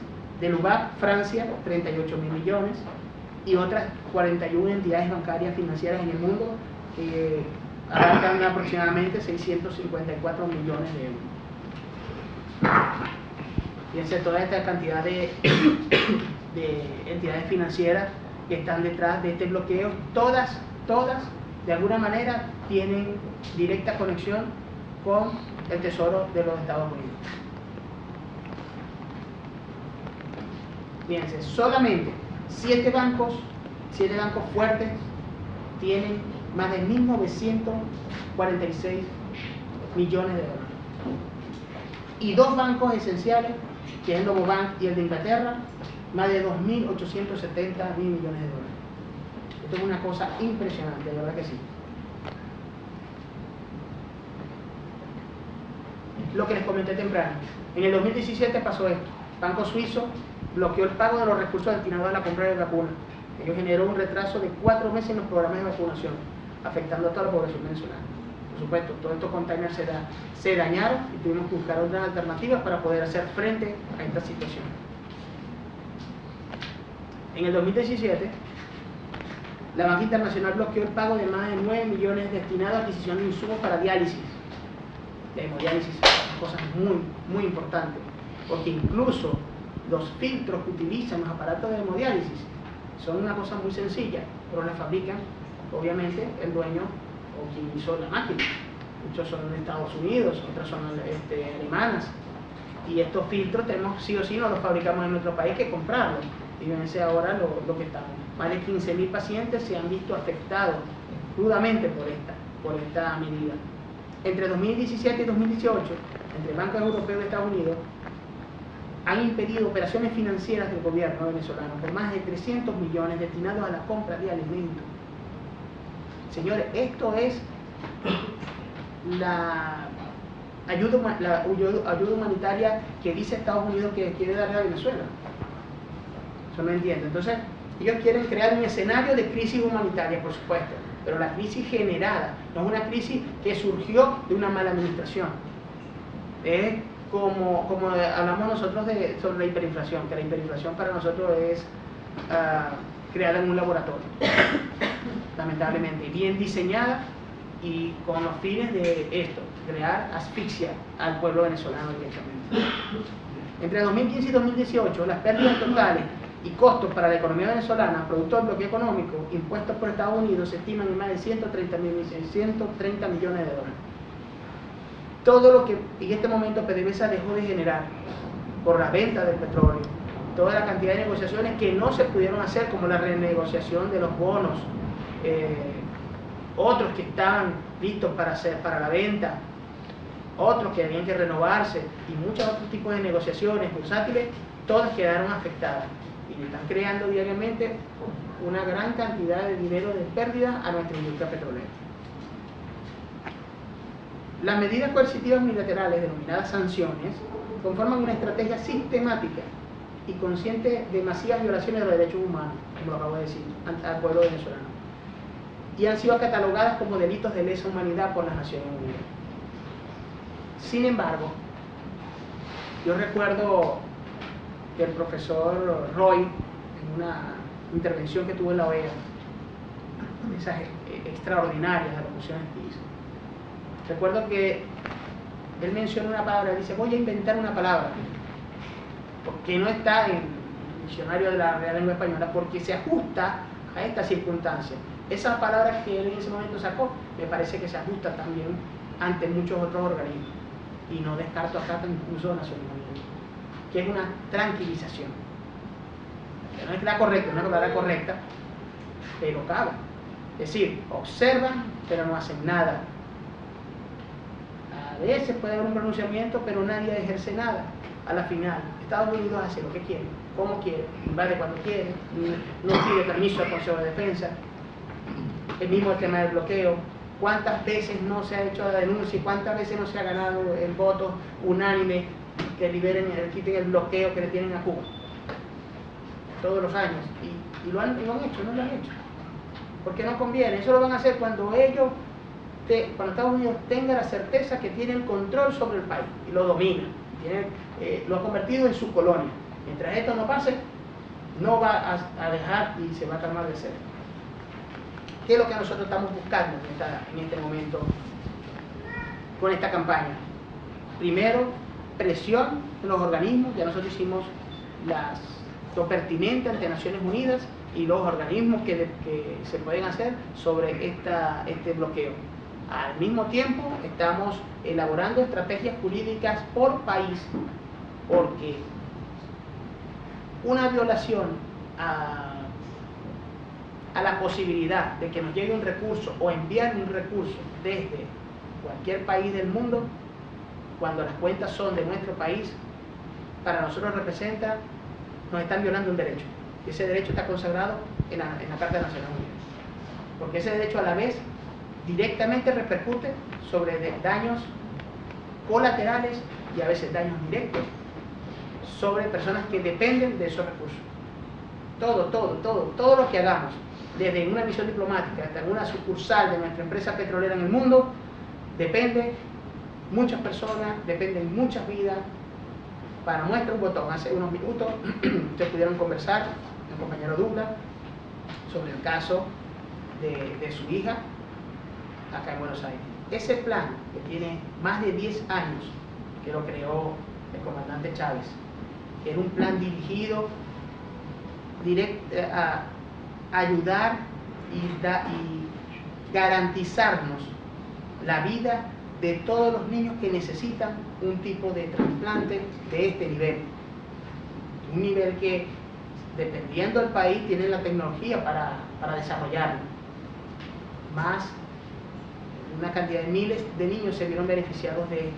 Delubac Francia 38.000 millones y otras 41 entidades bancarias financieras en el mundo que abarcan aproximadamente 654 millones de euros. Fíjense toda esta cantidad de entidades financieras que están detrás de este bloqueo, todas de alguna manera tienen directa conexión con el Tesoro de los Estados Unidos. Fíjense, solamente 7 bancos fuertes tienen más de 1.946 millones de dólares. Y 2 bancos esenciales, que es el Novobank y el de Inglaterra, más de 2.870.000 millones de dólares. Esto es una cosa impresionante, de verdad que sí. Lo que les comenté temprano. En el 2017 pasó esto. Banco Suizo bloqueó el pago de los recursos destinados a la compra de vacunas. Ello generó un retraso de 4 meses en los programas de vacunación, afectando a toda la población venezolana. Por supuesto, todos estos containers se dañaron y tuvimos que buscar otras alternativas para poder hacer frente a esta situación. En el 2017, la Banca Internacional bloqueó el pago de más de 9 millones destinados a adquisición de insumos para diálisis. La hemodiálisis es una cosa muy importante, porque incluso los filtros que utilizan los aparatos de hemodiálisis son una cosa muy sencilla, pero la fabrican, obviamente, el dueño o quien hizo la máquina. Muchos son de Estados Unidos, otras son alemanas, y estos filtros tenemos sí o sí, no los fabricamos en nuestro país, que comprarlos. Y fíjense ahora lo que estamos. Más de 15.000 pacientes se han visto afectados crudamente por esta medida. Entre 2017 y 2018, entre bancos europeos y Estados Unidos, han impedido operaciones financieras del gobierno venezolano por más de 300 millones destinados a la compra de alimentos. Señores, esto es la ayuda humanitaria que dice Estados Unidos que quiere darle a Venezuela. Eso no entiendo. Entonces, ellos quieren crear un escenario de crisis humanitaria, por supuesto, pero la crisis generada no es una crisis que surgió de una mala administración. Es como hablamos nosotros sobre la hiperinflación, que la hiperinflación para nosotros es creada en un laboratorio, lamentablemente, bien diseñada y con los fines de esto, crear asfixia al pueblo venezolano directamente. Entre 2015 y 2018, las pérdidas totales y costos para la economía venezolana, producto del bloqueo económico impuestos por Estados Unidos, se estiman en más de 130 millones de dólares. Todo lo que en este momento PDVSA dejó de generar por la venta del petróleo, toda la cantidad de negociaciones que no se pudieron hacer, como la renegociación de los bonos, otros que estaban listos para la venta, otros que habían que renovarse y muchos otros tipos de negociaciones bursátiles, todas quedaron afectadas y están creando diariamente una gran cantidad de dinero de pérdida a nuestra industria petrolera. Las medidas coercitivas unilaterales, denominadas sanciones, conforman una estrategia sistemática y consciente de masivas violaciones de los derechos humanos, como lo acabo de decir, al pueblo venezolano, y han sido catalogadas como delitos de lesa humanidad por las Naciones Unidas. Sin embargo, yo recuerdo que el profesor Roy, en una intervención que tuvo en la OEA, esas extraordinarias alocuciones que hizo, recuerdo que él menciona una palabra, dice: voy a inventar una palabra, porque no está en el diccionario de la Real Lengua Española, porque se ajusta a esta circunstancia. Esa palabra que él en ese momento sacó, me parece que se ajusta también ante muchos otros organismos, y no descarto acá incluso Naciones Unidas, que es una tranquilización. Que no es la correcta, una palabra correcta, pero cabe. Es decir, observan, pero no hacen nada. A veces puede haber un pronunciamiento, pero nadie ejerce nada. A la final, Estados Unidos hace lo que quiere, como quiere, invade cuando quiere, no pide permiso al Consejo de Defensa. El mismo tema del bloqueo. ¿Cuántas veces no se ha hecho la denuncia y cuántas veces no se ha ganado el voto unánime que liberen, quiten el bloqueo que le tienen a Cuba? Todos los años. Y lo han hecho, no lo han hecho. porque no conviene. Eso lo van a hacer cuando cuando Estados Unidos tenga la certeza que tiene el control sobre el país y lo domina, lo ha convertido en su colonia. Mientras esto no pase, no va a dejar y se va a calmar de ser. ¿Qué es lo que nosotros estamos buscando en este momento con esta campaña? Primero, presión en los organismos. Ya nosotros hicimos lo pertinente ante Naciones Unidas y los organismos que se pueden hacer sobre este bloqueo. Al mismo tiempo, estamos elaborando estrategias jurídicas por país, porque una violación a la posibilidad de que nos llegue un recurso o enviar un recurso desde cualquier país del mundo, cuando las cuentas son de nuestro país, para nosotros representa, nos están violando un derecho. Ese derecho está consagrado en la Carta de Naciones Unidas. Porque ese derecho a la vez directamente repercute sobre daños colaterales y a veces daños directos sobre personas que dependen de esos recursos. Todo lo que hagamos, desde una misión diplomática hasta una sucursal de nuestra empresa petrolera en el mundo, depende muchas personas, dependen muchas vidas. Para muestra un botón, hace unos minutos ustedes pudieron conversar con el compañero Douglas sobre el caso de su hija acá en Buenos Aires. Ese plan, que tiene más de 10 años, que lo creó el comandante Chávez, era un plan dirigido a ayudar y garantizarnos la vida de todos los niños que necesitan un tipo de trasplante de este nivel. Un nivel que, dependiendo del país, tienen la tecnología para desarrollarlo. Más una cantidad de miles de niños se vieron beneficiados de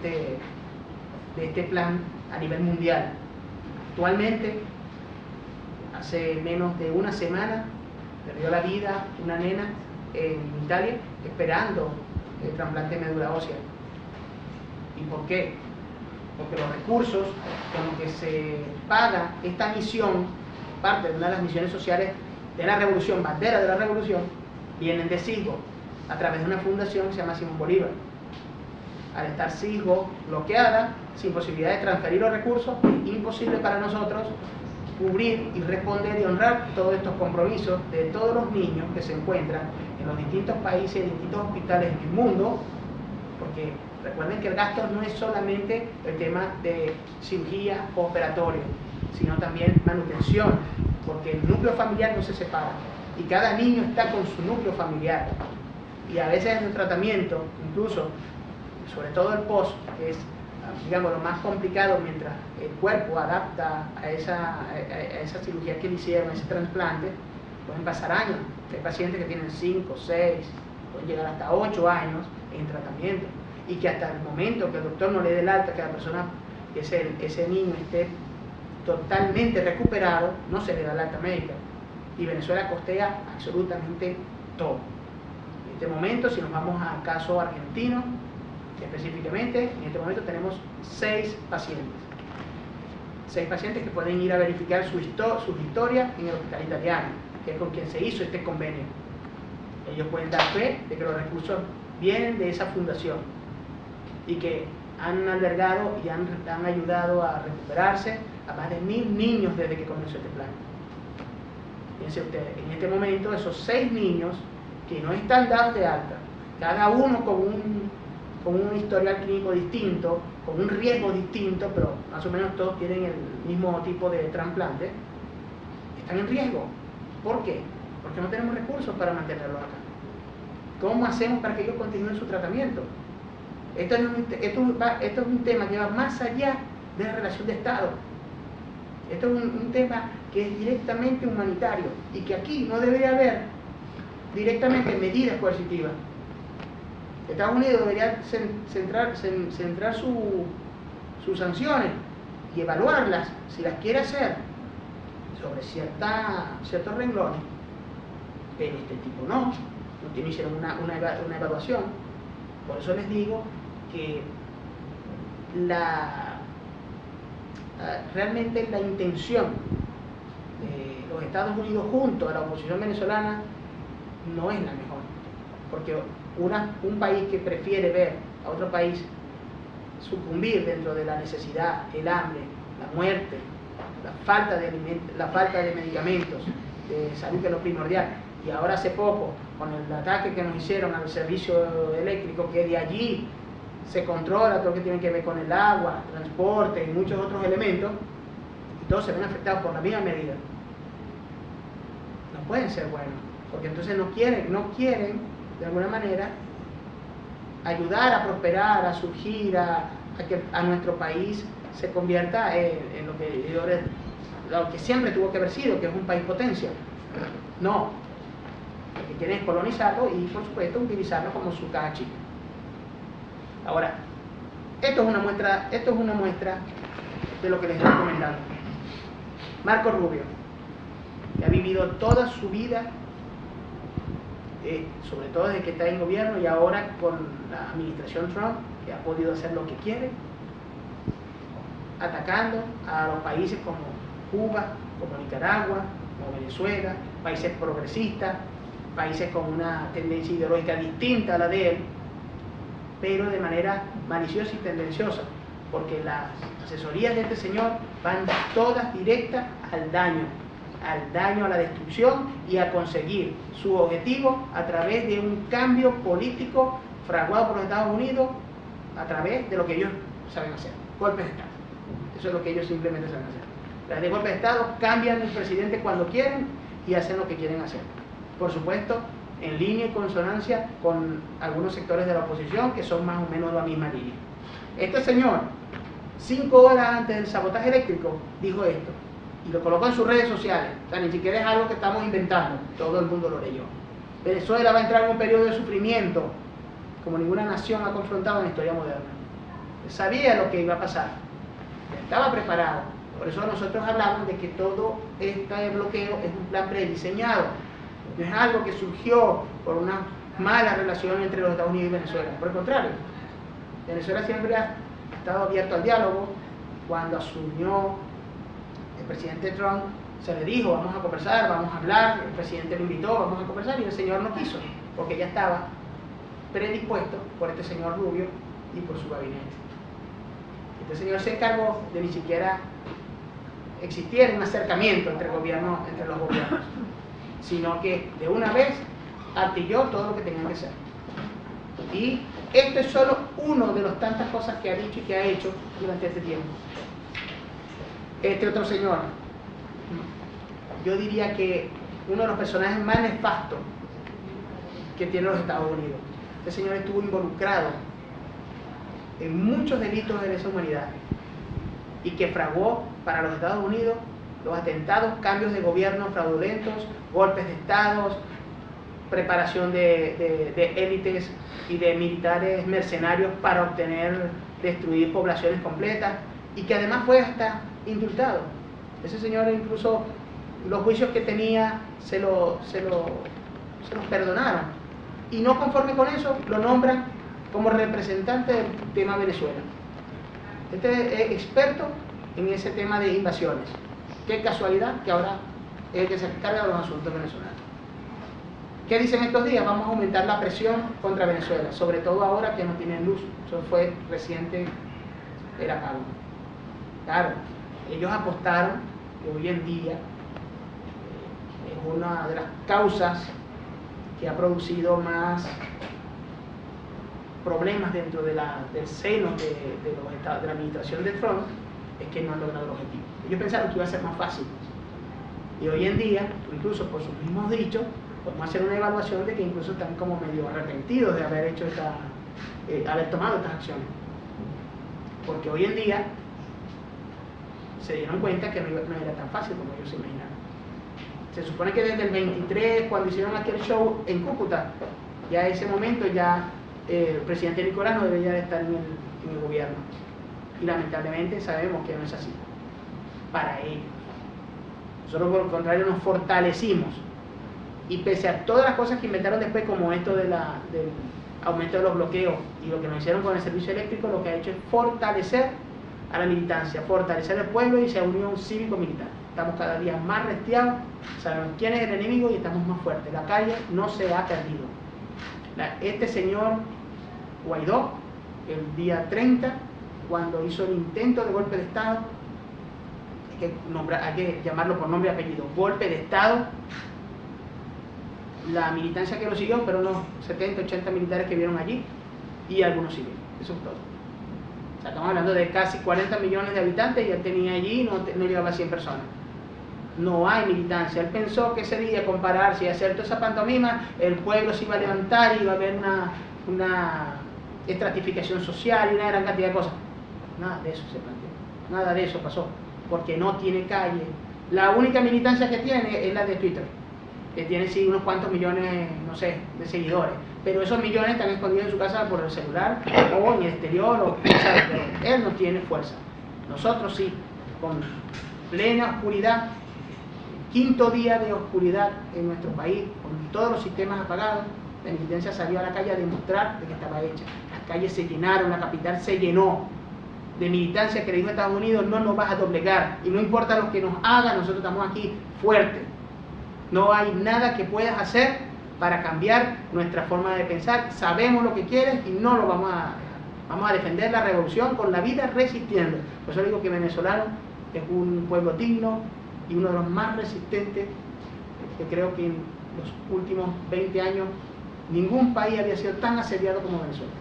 este plan a nivel mundial. Actualmente, hace menos de una semana, perdió la vida una nena en Italia esperando el trasplante de médula ósea. ¿Y por qué? Porque los recursos con los que se paga esta misión, parte de una de las misiones sociales de la revolución, bandera de la revolución, vienen de Sisgo, a través de una fundación que se llama Simón Bolívar. Al estar Sisgo bloqueada, sin posibilidad de transferir los recursos, es imposible para nosotros cubrir y responder y honrar todos estos compromisos de todos los niños que se encuentran en los distintos países y distintos hospitales del mundo, porque recuerden que el gasto no es solamente el tema de cirugía o operatorio, sino también manutención, porque el núcleo familiar no se separa y cada niño está con su núcleo familiar, y a veces en el tratamiento, incluso, sobre todo el post, que es, digamos, lo más complicado mientras el cuerpo adapta a esa cirugía que le hicieron, a ese trasplante, pueden pasar años. Hay pacientes que tienen 5, 6, pueden llegar hasta 8 años en tratamiento, y que hasta el momento que el doctor no le dé el alta, que la persona, que ese niño esté totalmente recuperado, no se le da el alta médica. Y Venezuela costea absolutamente todo. En este momento, si nos vamos al caso argentino, específicamente, en este momento tenemos 6 pacientes. 6 pacientes que pueden ir a verificar sus historias en el hospital italiano, que es con quien se hizo este convenio. Ellos pueden dar fe de que los recursos vienen de esa fundación y que han albergado y han ayudado a recuperarse a más de 1000 niños desde que comenzó este plan. Fíjense ustedes, en este momento esos 6 niños que no están dados de alta, cada uno con un historial clínico distinto, con un riesgo distinto, pero más o menos todos tienen el mismo tipo de trasplante, están en riesgo. ¿Por qué? Porque no tenemos recursos para mantenerlos acá. ¿Cómo hacemos para que ellos continúen su tratamiento? Esto es un tema que va más allá de la relación de Estado. Esto es un tema que es directamente humanitario y que aquí no debería haber directamente medidas coercitivas. Estados Unidos debería centrar sus sanciones y evaluarlas, si las quiere hacer, sobre ciertos renglones, pero este tipo no hicieron una evaluación. Por eso les digo que realmente la intención de los Estados Unidos junto a la oposición venezolana no es la mejor, porque un país que prefiere ver a otro país sucumbir dentro de la necesidad, el hambre, la muerte, la falta de medicamentos, de salud, que es lo primordial, y ahora hace poco con el ataque que nos hicieron al servicio eléctrico, que de allí se controla todo lo que tiene que ver con el agua, transporte y muchos otros elementos, y todos se ven afectados por la misma medida. No pueden ser buenos, porque entonces no quieren de alguna manera ayudar a prosperar, a surgir, a que a nuestro país se convierta en lo que siempre tuvo que haber sido, que es un país potencia. No, lo que quieren es colonizarlo y, por supuesto, utilizarlo como su caja chica. Ahora, esto es una muestra de lo que les estoy comentando. Marco Rubio, que ha vivido toda su vida, sobre todo desde que está en gobierno y ahora con la administración Trump, que ha podido hacer lo que quiere, atacando a los países como Cuba, como Nicaragua, como Venezuela, países progresistas, países con una tendencia ideológica distinta a la de él, pero de manera maliciosa y tendenciosa, porque las asesorías de este señor van todas directas al daño, a la destrucción y a conseguir su objetivo a través de un cambio político fraguado por los Estados Unidos, a través de lo que ellos saben hacer, golpes de Estado. Eso es lo que ellos simplemente saben hacer. Las de golpes de Estado cambian el presidente cuando quieren y hacen lo que quieren hacer. Por supuesto, en línea y consonancia con algunos sectores de la oposición que son más o menos la misma línea. Este señor, 5 horas antes del sabotaje eléctrico, dijo esto y lo colocó en sus redes sociales. O sea, ni siquiera es algo que estamos inventando, todo el mundo lo leyó. Venezuela va a entrar en un periodo de sufrimiento como ninguna nación ha confrontado en la historia moderna. Él sabía lo que iba a pasar, estaba preparado. Por eso nosotros hablamos de que todo este bloqueo es un plan prediseñado. No es algo que surgió por una mala relación entre los Estados Unidos y Venezuela. Por el contrario, Venezuela siempre ha estado abierto al diálogo. Cuando asumió el presidente Trump, se le dijo, vamos a conversar, vamos a hablar. El presidente lo invitó, vamos a conversar, y el señor no quiso, porque ya estaba predispuesto por este señor Rubio y por su gabinete. Este señor se encargó de ni siquiera existiera un acercamiento entre los gobiernos, sino que de una vez artilló todo lo que tenían que hacer. Y esto es solo uno de las tantas cosas que ha dicho y que ha hecho durante este tiempo. Este otro señor, yo diría que uno de los personajes más nefastos que tienen los Estados Unidos. Este señor estuvo involucrado en muchos delitos de lesa humanidad y que fraguó para los Estados Unidos los atentados, cambios de gobierno fraudulentos, golpes de estados, preparación de élites y de militares mercenarios para destruir poblaciones completas, y que además fue hasta indultado. Ese señor, incluso los juicios que tenía se los perdonaron, y no conforme con eso lo nombran como representante del tema Venezuela. Este es experto en ese tema de invasiones. Qué casualidad que ahora es el que se encarga de los asuntos venezolanos. ¿Qué dicen estos días? Vamos a aumentar la presión contra Venezuela, sobre todo ahora que no tienen luz. Eso fue reciente, era pago. Claro, ellos apostaron que hoy en día es una de las causas que ha producido más problemas dentro del seno de la administración de Trump, es que no han logrado el objetivo. Ellos pensaron que iba a ser más fácil, y hoy en día, incluso por sus mismos dichos, podemos hacer una evaluación de que incluso están como medio arrepentidos de haber hecho haber tomado estas acciones, porque hoy en día se dieron cuenta que no era tan fácil como ellos se imaginaron. Se supone que desde el 23, cuando hicieron aquel show en Cúcuta, ya a ese momento ya el presidente Nicolás no debería de estar en el gobierno, y lamentablemente sabemos que no es así para ellos. Nosotros, por el contrario, nos fortalecimos, y pese a todas las cosas que inventaron después, como esto del aumento de los bloqueos y lo que nos hicieron con el servicio eléctrico, lo que ha hecho es fortalecer a la militancia, fortalecer al pueblo, y se unió un cívico militar. estamos cada día más restiados, sabemos quién es el enemigo y estamos más fuertes. La calle no se ha perdido. Este señor Guaidó, el día 30, cuando hizo el intento de golpe de Estado, hay que llamarlo por nombre y apellido, golpe de Estado, la militancia que lo siguió, pero unos 70, 80 militares que vieron allí y algunos civiles, eso es todo. O sea, estamos hablando de casi 40 millones de habitantes y él tenía allí, no llegaba a 100 personas. No hay militancia. Él pensó que ese día compararse y hacer toda esa pantomima, el pueblo se iba a levantar y iba a haber una estratificación social y una gran cantidad de cosas. Nada de eso se planteó, nada de eso pasó, porque no tiene calle. La única militancia que tiene es la de Twitter, que tiene sí unos cuantos millones, no sé, de seguidores, pero esos millones están escondidos en su casa por el celular o en el exterior, o sea, él no tiene fuerza. Nosotros sí, con plena oscuridad, quinto día de oscuridad en nuestro país, con todos los sistemas apagados, la militancia salió a la calle a demostrar de que estaba hecha. Las calles se llenaron, la capital se llenó de militancia que le dijo a Estados Unidos: no nos vas a doblegar, y no importa lo que nos haga, nosotros estamos aquí fuertes. No hay nada que puedas hacer para cambiar nuestra forma de pensar. Sabemos lo que quieres y no lo vamos a defender la revolución con la vida resistiendo. Por eso digo que venezolano es un pueblo digno y uno de los más resistentes, que creo que en los últimos 20 años ningún país había sido tan asediado como Venezuela.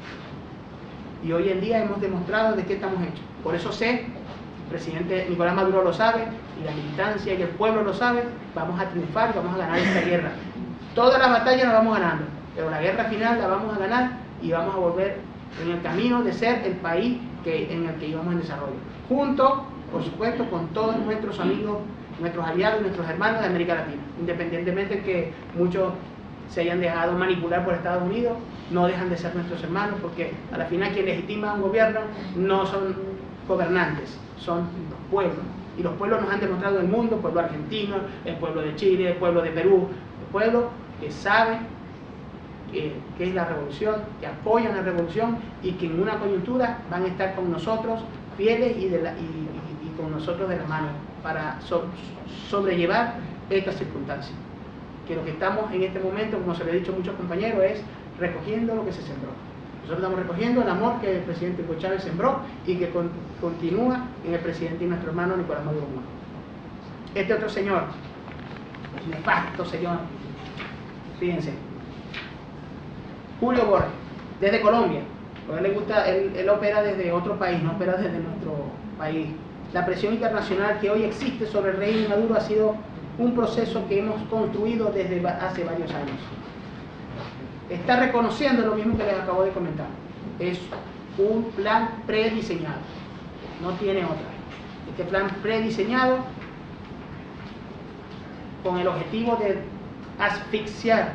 Y hoy en día hemos demostrado de qué estamos hechos. Por eso sé, el presidente Nicolás Maduro lo sabe, y la militancia y el pueblo lo sabe, vamos a triunfar, vamos a ganar esta guerra. Todas las batallas las vamos ganando, pero la guerra final la vamos a ganar y vamos a volver en el camino de ser el país en el que íbamos en desarrollo. Junto, por supuesto, con todos nuestros amigos, nuestros aliados, nuestros hermanos de América Latina. Independientemente de que muchos se hayan dejado manipular por Estados Unidos, no dejan de ser nuestros hermanos, porque a la final quien legitima un gobierno no son gobernantes, son los pueblos. Y los pueblos nos han demostrado en el mundo: el pueblo argentino, el pueblo de Chile, el pueblo de Perú, el pueblo que sabe qué es la revolución, que apoyan la revolución y que en una coyuntura van a estar con nosotros fieles y con nosotros de la mano para sobrellevar estas circunstancias. Que lo que estamos en este momento, como se lo he dicho a muchos compañeros, es recogiendo lo que se sembró. Nosotros estamos recogiendo el amor que el presidente Hugo Chávez sembró y que continúa en el presidente y nuestro hermano Nicolás Maduro. Este otro señor, nefasto señor, fíjense, Julio Borges, desde Colombia, porque a él le gusta, él opera desde otro país, no opera desde nuestro país. La presión internacional que hoy existe sobre el régimen Maduro ha sido un proceso que hemos construido desde hace varios años. Está reconociendo lo mismo que les acabo de comentar. Es un plan prediseñado, no tiene otra. Este plan prediseñado con el objetivo de asfixiar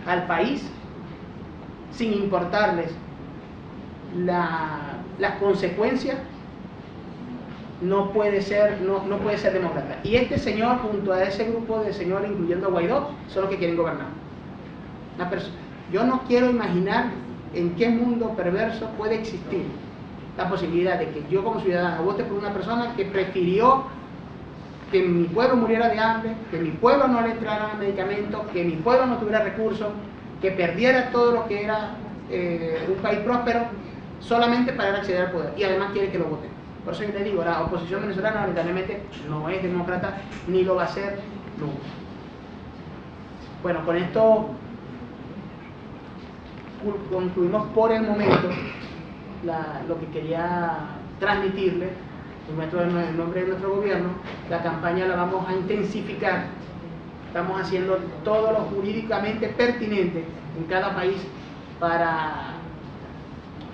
al país sin importarles las consecuencias, no puede ser demócrata. Y este señor, junto a ese grupo de señores, incluyendo a Guaidó, son los que quieren gobernar. Yo no quiero imaginar en qué mundo perverso puede existir la posibilidad de que yo como ciudadano vote por una persona que prefirió que mi pueblo muriera de hambre, que mi pueblo no le entraran medicamentos, que mi pueblo no tuviera recursos, que perdiera todo lo que era un país próspero, solamente para acceder al poder. Y además quiere que lo voten. Por eso yo le digo, la oposición venezolana lamentablemente no es demócrata, ni lo va a ser nunca. Bueno, con esto concluimos por el momento lo que quería transmitirle en nombre de nuestro gobierno. La campaña la vamos a intensificar. Estamos haciendo todo lo jurídicamente pertinente en cada país para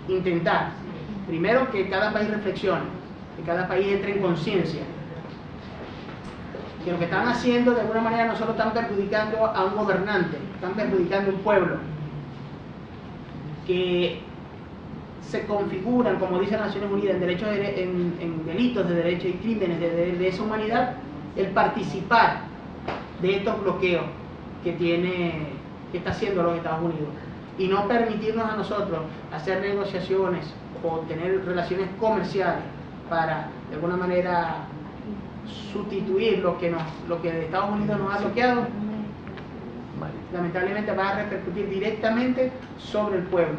intentar, primero, que cada país reflexione, que cada país entre en conciencia, que lo que están haciendo de alguna manera no solo están perjudicando a un gobernante, están perjudicando a un pueblo, que se configuran, como dice Naciones Unidas, en delitos de derechos y crímenes de lesa humanidad, el participar de estos bloqueos que está haciendo los Estados Unidos, y no permitirnos a nosotros hacer negociaciones o tener relaciones comerciales para de alguna manera sustituir lo que Estados Unidos nos ha bloqueado, lamentablemente va a repercutir directamente sobre el pueblo.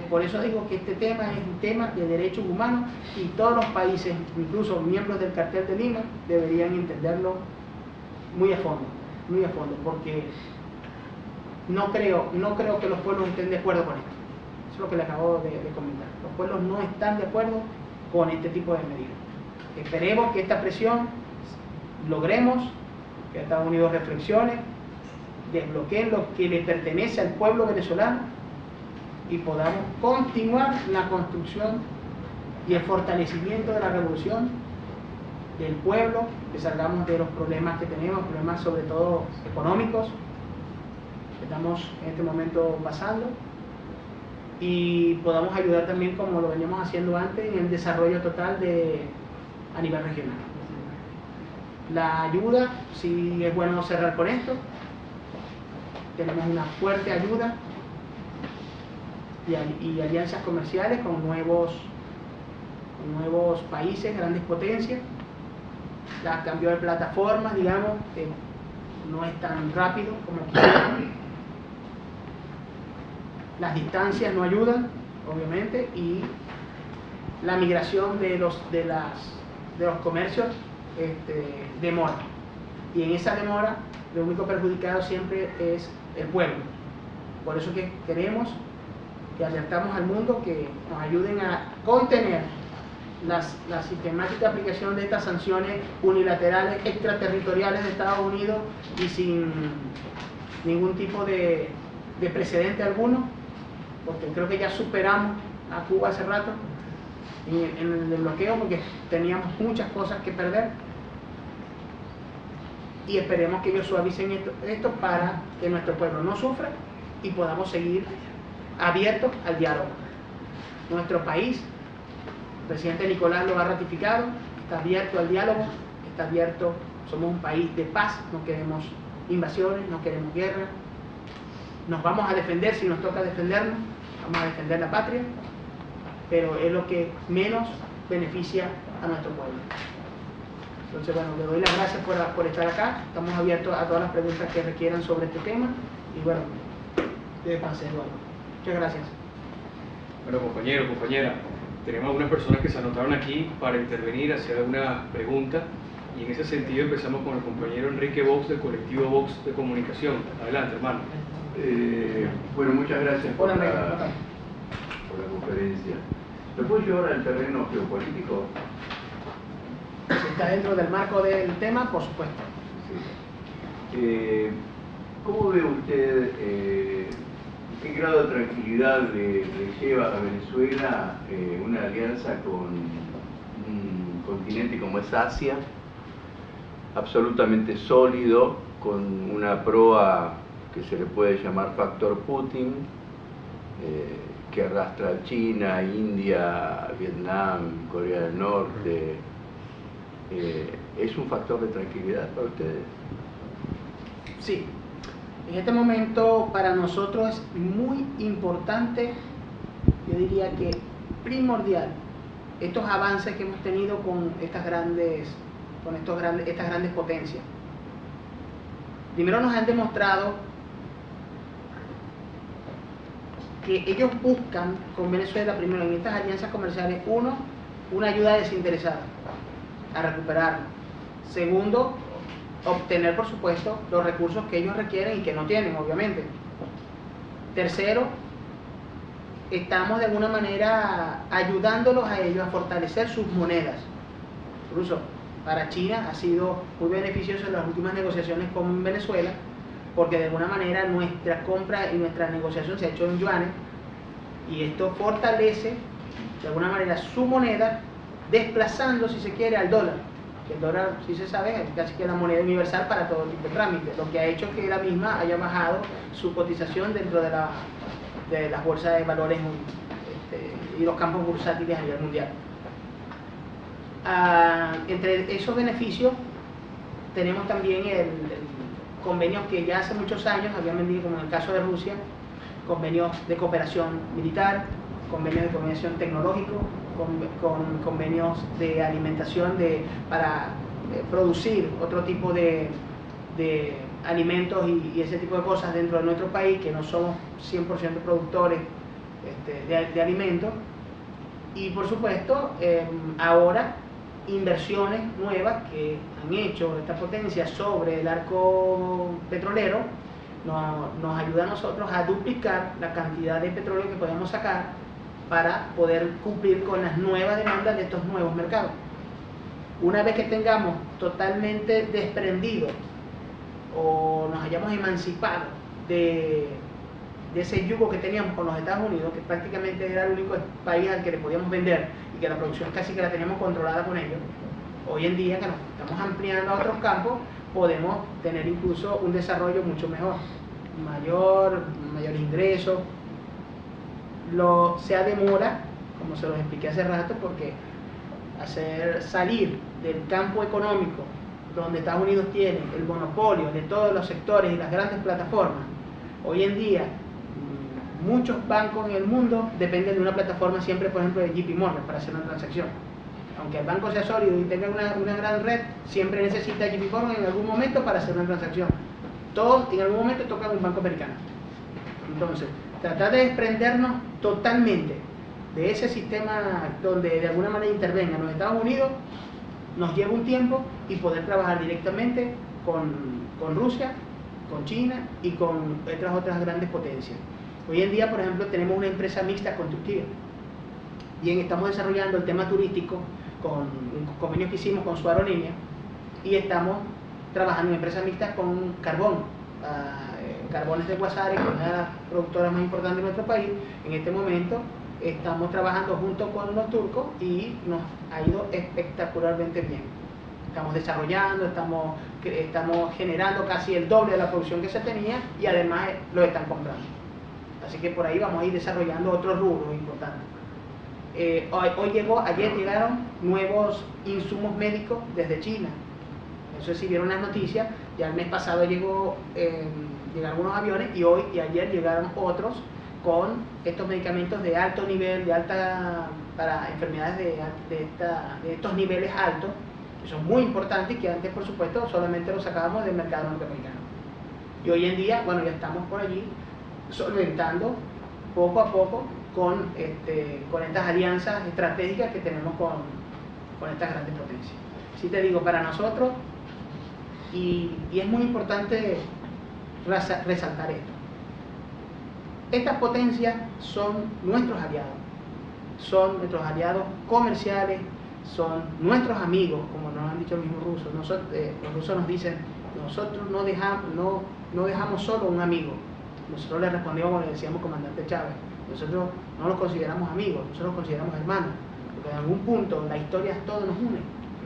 Por eso digo que este tema es un tema de derechos humanos y todos los países, incluso miembros del Cartel de Lima, deberían entenderlo muy a fondo, porque no creo que los pueblos estén de acuerdo con esto. Eso es lo que le acabo de comentar. Los pueblos no están de acuerdo con este tipo de medidas. Esperemos que esta presión logremos, que Estados Unidos reflexione, desbloqueen lo que le pertenece al pueblo venezolano y podamos continuar la construcción y el fortalecimiento de la revolución del pueblo, que salgamos de los problemas que tenemos, problemas sobre todo económicos que estamos en este momento pasando, y podamos ayudar también, como lo veníamos haciendo antes, en el desarrollo total a nivel regional. La ayuda, sí es bueno cerrar con esto, tenemos una fuerte ayuda y alianzas comerciales con nuevos países, grandes potencias. La cambio de plataformas, digamos, que no es tan rápido como quisiéramos. Las distancias no ayudan, obviamente, y la migración de los comercios demora. Y en esa demora, lo único perjudicado siempre es el pueblo. Por eso que queremos que alertamos al mundo que nos ayuden a contener la sistemática aplicación de estas sanciones unilaterales extraterritoriales de Estados Unidos y sin ningún tipo de precedente alguno, porque creo que ya superamos a Cuba hace rato en el bloqueo, porque teníamos muchas cosas que perder, y esperemos que ellos suavicen esto para que nuestro pueblo no sufra y podamos seguir abiertos al diálogo. Nuestro país, el presidente Nicolás lo ha ratificado, está abierto al diálogo, está abierto, somos un país de paz, no queremos invasiones, no queremos guerra, nos vamos a defender si nos toca defendernos, vamos a defender la patria, pero es lo que menos beneficia a nuestro pueblo. Entonces, bueno, le doy las gracias por estar acá, estamos abiertos a todas las preguntas que requieran sobre este tema, y bueno, de pase, Eduardo. Muchas gracias. Bueno, compañero, compañera, tenemos algunas personas que se anotaron aquí para intervenir, hacer alguna pregunta, y en ese sentido empezamos con el compañero Enrique Vox del colectivo Vox de Comunicación. Adelante, hermano. Bueno, muchas gracias por Hola, la conferencia. ¿Me puedo llevar al terreno geopolítico? Si está dentro del marco del tema, por supuesto. Sí. ¿Cómo ve usted, qué grado de tranquilidad le lleva a Venezuela una alianza con un continente como es Asia, absolutamente sólido, con una proa que se le puede llamar factor Putin, que arrastra a China, India, Vietnam, Corea del Norte? ¿Es un factor de tranquilidad para ustedes? Sí, en este momento para nosotros es muy importante, yo diría que primordial, estos avances que hemos tenido con estas grandes potencias. Primero nos han demostrado que ellos buscan con Venezuela, primero en estas alianzas comerciales, una ayuda desinteresada a recuperarlo. Segundo, obtener, por supuesto, los recursos que ellos requieren y que no tienen, obviamente. Tercero, estamos de alguna manera ayudándolos a ellos a fortalecer sus monedas. Incluso para China ha sido muy beneficioso en las últimas negociaciones con Venezuela, porque de alguna manera nuestra compra y nuestra negociación se ha hecho en yuanes, y esto fortalece de alguna manera su moneda, desplazando, si se quiere, al dólar. Que el dólar, si se sabe, es casi que la moneda universal para todo tipo de trámites, lo que ha hecho que la misma haya bajado su cotización dentro de las bolsas de valores y los campos bursátiles a nivel mundial. Entre esos beneficios tenemos también el convenios que ya hace muchos años habían vendido, como en el caso de Rusia, convenios de cooperación militar, convenios de coordinación tecnológico, con convenios de alimentación para producir otro tipo de alimentos y ese tipo de cosas dentro de nuestro país, que no somos 100% productores de alimentos. Y por supuesto, ahora inversiones nuevas que han hecho esta potencia sobre el arco petrolero nos ayuda a nosotros a duplicar la cantidad de petróleo que podemos sacar para poder cumplir con las nuevas demandas de estos nuevos mercados. Una vez que tengamos totalmente desprendido o nos hayamos emancipado de ese yugo que teníamos con los Estados Unidos, que prácticamente era el único país al que le podíamos vender y que la producción casi que la teníamos controlada con ellos, hoy en día que nos estamos ampliando a otros campos, podemos tener incluso un desarrollo mucho mejor, mayor ingreso. Se demora, como se los expliqué hace rato, porque hacer salir del campo económico donde Estados Unidos tiene el monopolio de todos los sectores y las grandes plataformas, hoy en día muchos bancos en el mundo dependen de una plataforma siempre, por ejemplo, de JP Morgan para hacer una transacción. Aunque el banco sea sólido y tenga una gran red, siempre necesita JP Morgan en algún momento para hacer una transacción. Todos en algún momento tocan un banco americano. Entonces, tratar de desprendernos totalmente de ese sistema donde de alguna manera intervengan los Estados Unidos nos lleva un tiempo, y poder trabajar directamente con Rusia, con China y con otras grandes potencias. Hoy en día, por ejemplo, tenemos una empresa mixta constructiva. Bien, estamos desarrollando el tema turístico con un convenio que hicimos con su aerolínea, y estamos trabajando en empresas mixtas con Carbón, Carbones de Guasare, que es una de las productoras más importantes de nuestro país. En este momento estamos trabajando junto con los turcos y nos ha ido espectacularmente bien. Estamos desarrollando, estamos generando casi el doble de la producción que se tenía, y además lo están comprando. Así que por ahí vamos a ir desarrollando otros rubros importantes. Ayer llegaron nuevos insumos médicos desde China. No sé si vieron las noticias, ya el mes pasado llegaron unos aviones, y hoy y ayer llegaron otros con estos medicamentos de alto nivel, para enfermedades de estos niveles altos, que son muy importantes y que antes, por supuesto, solamente los sacábamos del mercado norteamericano. Y hoy en día, bueno, ya estamos por allí solventando poco a poco con estas alianzas estratégicas que tenemos con estas grandes potencias. Sí te digo, para nosotros, y es muy importante resaltar esto, estas potencias son nuestros aliados comerciales, son nuestros amigos, como nos han dicho los mismos rusos. Los rusos nos dicen, nosotros no dejamos solo un amigo. Nosotros le respondimos, como le decíamos comandante Chávez, nosotros no los consideramos amigos, nosotros los consideramos hermanos, porque en algún punto la historia todo nos une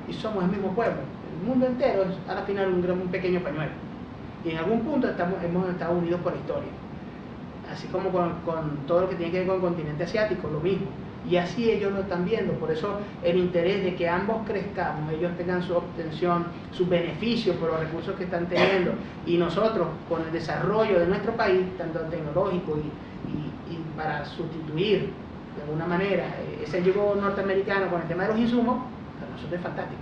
y somos el mismo pueblo. El mundo entero es al final un pequeño pañuelo, y en algún punto hemos estado unidos por la historia. Así como con todo lo que tiene que ver con el continente asiático, lo mismo. Y así ellos lo están viendo. Por eso el interés de que ambos crezcamos, ellos tengan su obtención, sus beneficios por los recursos que están teniendo, y nosotros con el desarrollo de nuestro país, tanto tecnológico y para sustituir de alguna manera ese yugo norteamericano con el tema de los insumos, para nosotros es fantástico.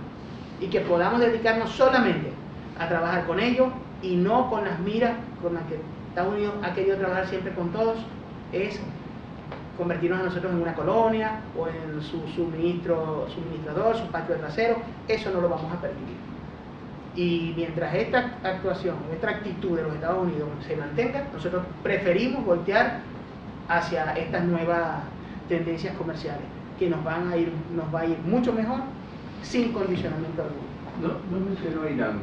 Y que podamos dedicarnos solamente a trabajar con ellos y no con las miras con las que Estados Unidos ha querido trabajar siempre con todos, es convertirnos a nosotros en una colonia o en su suministrador, su patio trasero. Eso no lo vamos a permitir. Y mientras esta actuación, esta actitud de los Estados Unidos se mantenga, nosotros preferimos voltear hacia estas nuevas tendencias comerciales, que nos va a ir mucho mejor, sin condicionamiento alguno. No mencionó Irán.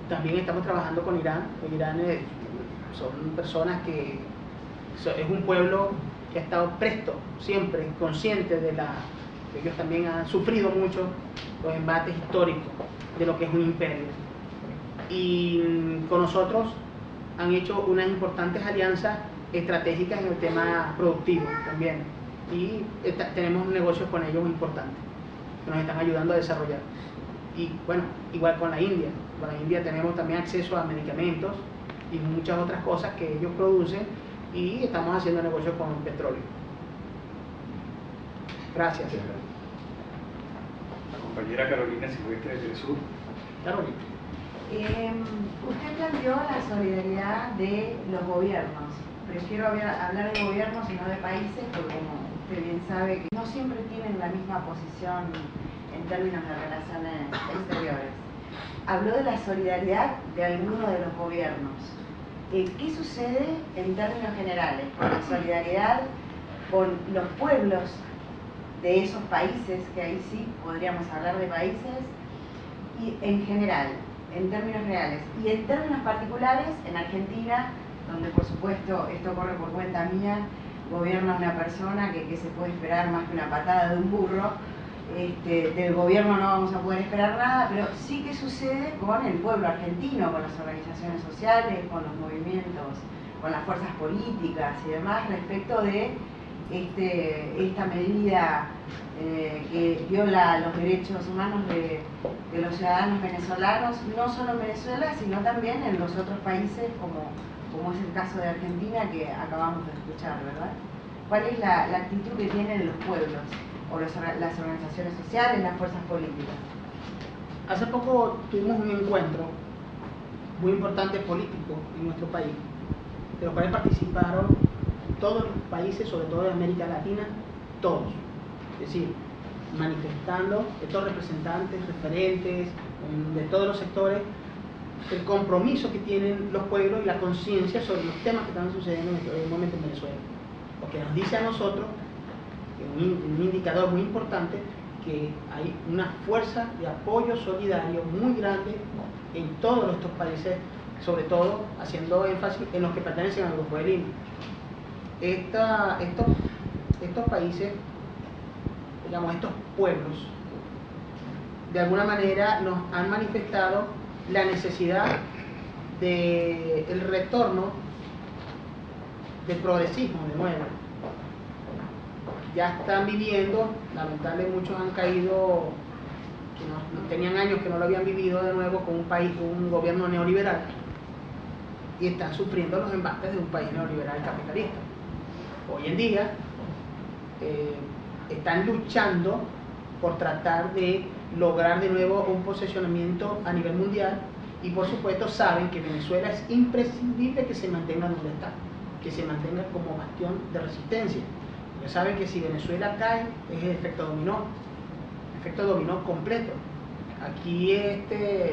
También estamos trabajando con Irán. Irán son personas que es un pueblo que ha estado presto, siempre consciente que ellos también han sufrido mucho los embates históricos de lo que es un imperio. Y con nosotros han hecho unas importantes alianzas estratégicas en el tema productivo también. Y tenemos negocios con ellos importantes que nos están ayudando a desarrollar. Y bueno, igual con la India. Con la India tenemos también acceso a medicamentos y muchas otras cosas que ellos producen, y estamos haciendo negocios con petróleo. Gracias. La compañera Carolina Silvestre de Telesur. Carolina. Usted planteó la solidaridad de los gobiernos. Prefiero hablar de gobiernos y no de países, porque como usted bien sabe que no siempre tienen la misma posición en términos de relaciones exteriores. Habló de la solidaridad de alguno de los gobiernos. ¿Qué sucede en términos generales con la solidaridad con los pueblos de esos países, que ahí sí podríamos hablar de países, y en general, en términos reales, y en términos particulares en Argentina, donde por supuesto esto corre por cuenta mía, gobierna una persona que se puede esperar más que una patada de un burro? Del gobierno no vamos a poder esperar nada, pero sí que sucede con el pueblo argentino, con las organizaciones sociales, con los movimientos, con las fuerzas políticas y demás, respecto de esta medida que viola los derechos humanos de los ciudadanos venezolanos, no solo en Venezuela, sino también en los otros países, como es el caso de Argentina, que acabamos de escuchar, ¿verdad? ¿Cuál es la actitud que tienen los pueblos, o las organizaciones sociales, las fuerzas políticas? Hace poco tuvimos un encuentro muy importante político en nuestro país, de los cuales participaron todos los países, sobre todo de América Latina, todos. Es decir, manifestando estos representantes, referentes de todos los sectores, el compromiso que tienen los pueblos y la conciencia sobre los temas que están sucediendo en este momento en Venezuela. Lo que nos dice a nosotros, un indicador muy importante, que hay una fuerza de apoyo solidario muy grande en todos estos países, sobre todo haciendo énfasis en los que pertenecen al grupo de Lima. Estos países, digamos, estos pueblos, de alguna manera nos han manifestado la necesidad del retorno del progresismo de nuevo. Ya están viviendo, lamentablemente muchos han caído, que no tenían años que no lo habían vivido de nuevo con un gobierno neoliberal, y están sufriendo los embates de un país neoliberal capitalista. Hoy en día están luchando por tratar de lograr de nuevo un posicionamiento a nivel mundial, y por supuesto saben que Venezuela es imprescindible que se mantenga donde está, que se mantenga como bastión de resistencia. Porque saben que si Venezuela cae es el efecto dominó completo. Aquí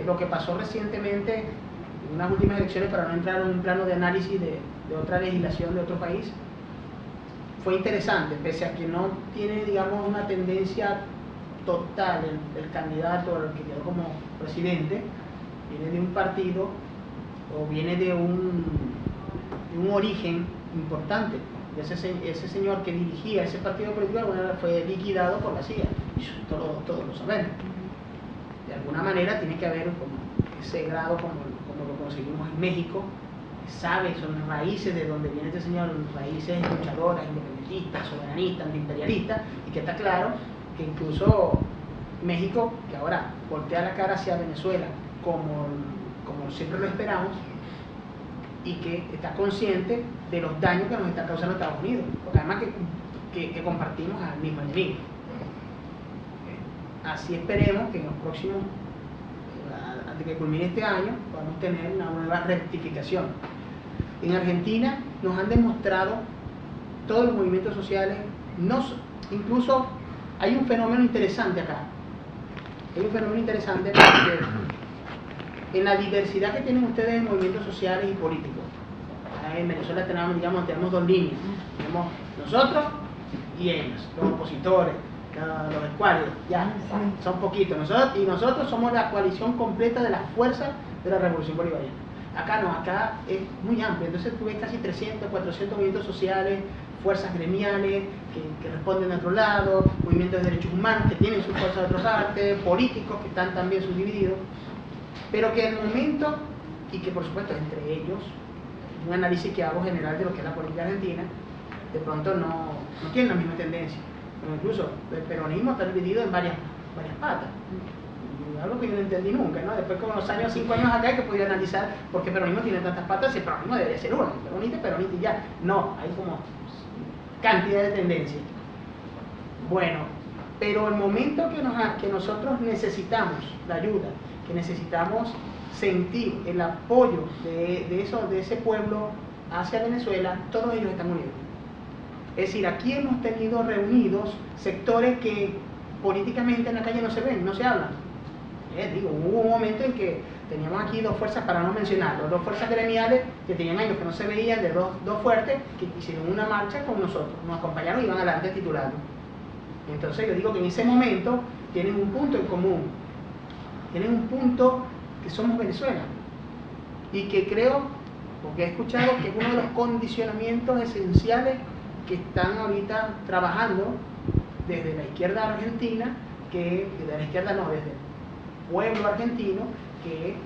lo que pasó recientemente en unas últimas elecciones, para no entrar en un plano de análisis de otra legislación de otro país, fue interesante, pese a que no tiene, digamos, una tendencia total el candidato al que quedó como presidente, viene de un partido o viene de un origen importante. Ese señor que dirigía ese partido político fue liquidado por la CIA, y todos lo sabemos. De alguna manera tiene que haber como ese grado como lo conseguimos en México, sabe, son las raíces de donde viene este señor, raíces luchadoras, independentistas, soberanistas, antiimperialistas, y que está claro que incluso México, que ahora voltea la cara hacia Venezuela como siempre lo esperamos, y que está consciente de los daños que nos está causando Estados Unidos, porque además que compartimos al mismo enemigo. Así esperemos que en los próximos, antes de que culmine este año, podamos tener una nueva rectificación. En Argentina nos han demostrado todos los movimientos sociales, incluso hay un fenómeno interesante acá. Hay un fenómeno interesante porque en la diversidad que tienen ustedes en movimientos sociales y políticos, en Venezuela tenemos dos líneas. Tenemos nosotros y ellos, los opositores, los escuálidos, ya, son poquitos. Nosotros somos la coalición completa de las fuerzas de la Revolución Bolivariana. Acá no, acá es muy amplio. Entonces tú ves casi 300, 400 movimientos sociales, fuerzas gremiales que responden de otro lado, movimientos de derechos humanos que tienen su fuerza de otra parte, políticos que están también subdivididos, pero que en el momento, y que por supuesto entre ellos, un análisis que hago general de lo que es la política argentina, de pronto no tienen la misma tendencia. Pero incluso el peronismo está dividido en varias patas. Algo que yo no entendí nunca, ¿no? Después, como los 5 años acá, que podía analizar por qué el peronismo tiene tantas patas, el peronismo debería ser uno, peronista y ya. No, hay como cantidad de tendencias. Bueno, pero el momento que nosotros necesitamos la ayuda, que necesitamos sentir el apoyo de ese pueblo hacia Venezuela, todos ellos están unidos. Es decir, aquí hemos tenido reunidos sectores que políticamente en la calle no se ven, no se hablan. Hubo un momento en que teníamos aquí dos fuerzas, para no mencionarlo, dos fuerzas gremiales que tenían años que no se veían, de dos fuertes, que hicieron una marcha con nosotros, nos acompañaron y iban adelante titulando. Entonces yo digo que en ese momento tienen un punto en común, tienen un punto que somos Venezuela, y que creo, porque he escuchado que es uno de los condicionamientos esenciales que están ahorita trabajando desde la izquierda argentina, desde el pueblo argentino, que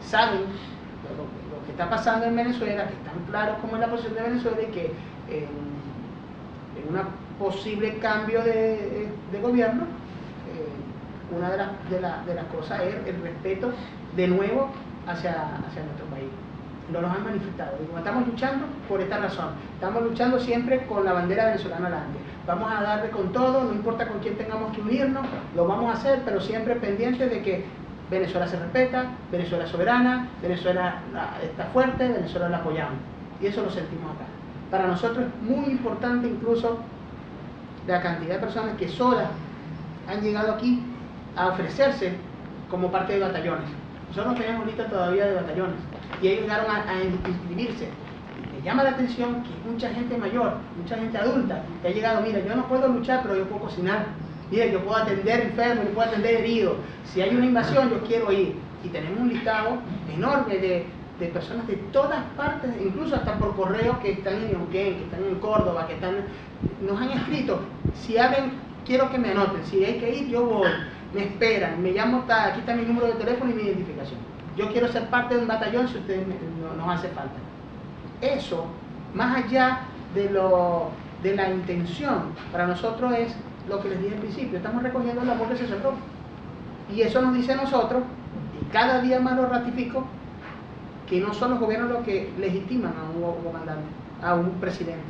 saben lo que está pasando en Venezuela, que están claros cómo es la posición de Venezuela, y que en un posible cambio de gobierno, una de las cosas es el respeto de nuevo hacia nuestro país. Lo nos han manifestado. Digo, estamos luchando por esta razón. Estamos luchando siempre con la bandera venezolana adelante. Vamos a darle con todo, no importa con quién tengamos que unirnos, lo vamos a hacer, pero siempre pendientes de que Venezuela se respeta, Venezuela es soberana, Venezuela está fuerte, Venezuela la apoyamos. Y eso lo sentimos acá. Para nosotros es muy importante incluso la cantidad de personas que solas han llegado aquí a ofrecerse como parte de batallones. Nosotros no tenemos lista todavía de batallones, y ellos llegaron a inscribirse. Me llama la atención que mucha gente mayor, mucha gente adulta, que ha llegado, mira, yo no puedo luchar, pero yo puedo cocinar, mira, yo puedo atender enfermos, yo puedo atender heridos, si hay una invasión yo quiero ir. Y tenemos un listado enorme de personas de todas partes, incluso hasta por correo, que están en Neuquén, que están en Córdoba, que nos han escrito, si abren, quiero que me anoten, si hay que ir, yo voy, me esperan, me llamo, aquí está mi número de teléfono y mi identificación. Yo quiero ser parte de un batallón si ustedes nos hace falta. Eso, más allá de la intención, para nosotros es lo que les dije al principio, estamos recogiendo el amor que se sembró. Y eso nos dice a nosotros, y cada día más lo ratifico, que no son los gobiernos los que legitiman a un comandante, a un presidente.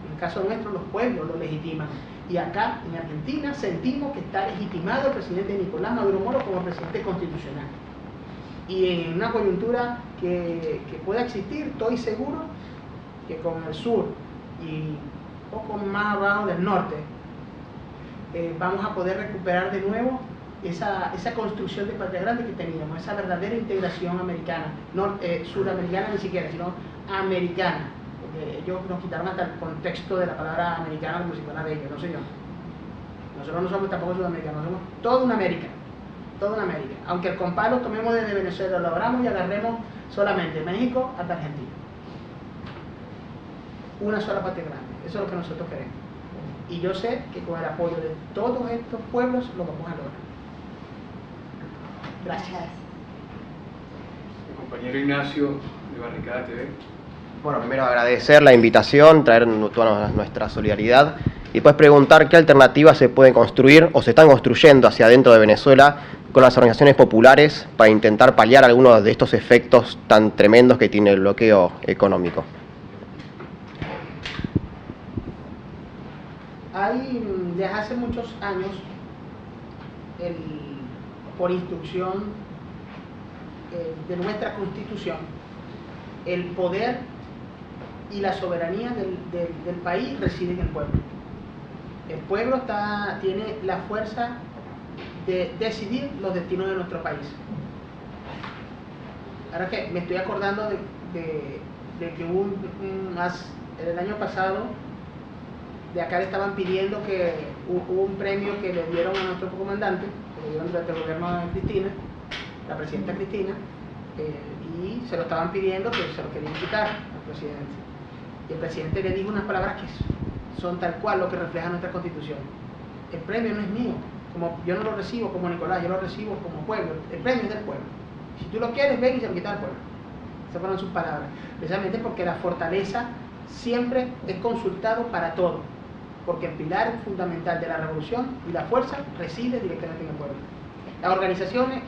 En el caso nuestro, los pueblos lo legitiman. Y acá, en Argentina, sentimos que está legitimado el presidente Nicolás Maduro Moro como presidente constitucional. Y en una coyuntura que pueda existir, estoy seguro que con el sur y un poco más abajo del norte, vamos a poder recuperar de nuevo esa construcción de patria grande que teníamos, esa verdadera integración americana, no suramericana ni siquiera, sino americana, porque ellos nos quitaron hasta el contexto de la palabra americana como si fuera de ellos, no sé yo. Nosotros no somos tampoco sudamericanos, somos toda una América, aunque el compás lo tomemos desde Venezuela, lo abramos y agarremos solamente México hasta Argentina. Una sola patria grande, eso es lo que nosotros queremos. Y yo sé que con el apoyo de todos estos pueblos lo vamos a lograr. Gracias. Mi compañero Ignacio de Barricada TV. Bueno, primero agradecer la invitación, traer toda nuestra solidaridad y después preguntar qué alternativas se pueden construir o se están construyendo hacia adentro de Venezuela con las organizaciones populares para intentar paliar algunos de estos efectos tan tremendos que tiene el bloqueo económico. Hay desde hace muchos años, por instrucción de nuestra Constitución, el poder y la soberanía del país reside en el pueblo. El pueblo tiene la fuerza de decidir los destinos de nuestro país. Ahora que me estoy acordando de que hubo el año pasado, de acá le estaban pidiendo que hubo un premio que le dieron a nuestro comandante, que le dieron durante el gobierno de Cristina, la presidenta Cristina, y se lo estaban pidiendo, que se lo querían quitar al presidente. Y el presidente le dijo unas palabras que son tal cual lo que refleja nuestra Constitución. El premio no es mío, como yo no lo recibo como Nicolás, yo lo recibo como pueblo. El premio es del pueblo. Si tú lo quieres, ven y se lo quita al pueblo. Esas fueron sus palabras. Precisamente porque la fortaleza siempre es consultado para todo. Porque el pilar fundamental de la revolución y la fuerza reside directamente en el pueblo. Las organizaciones,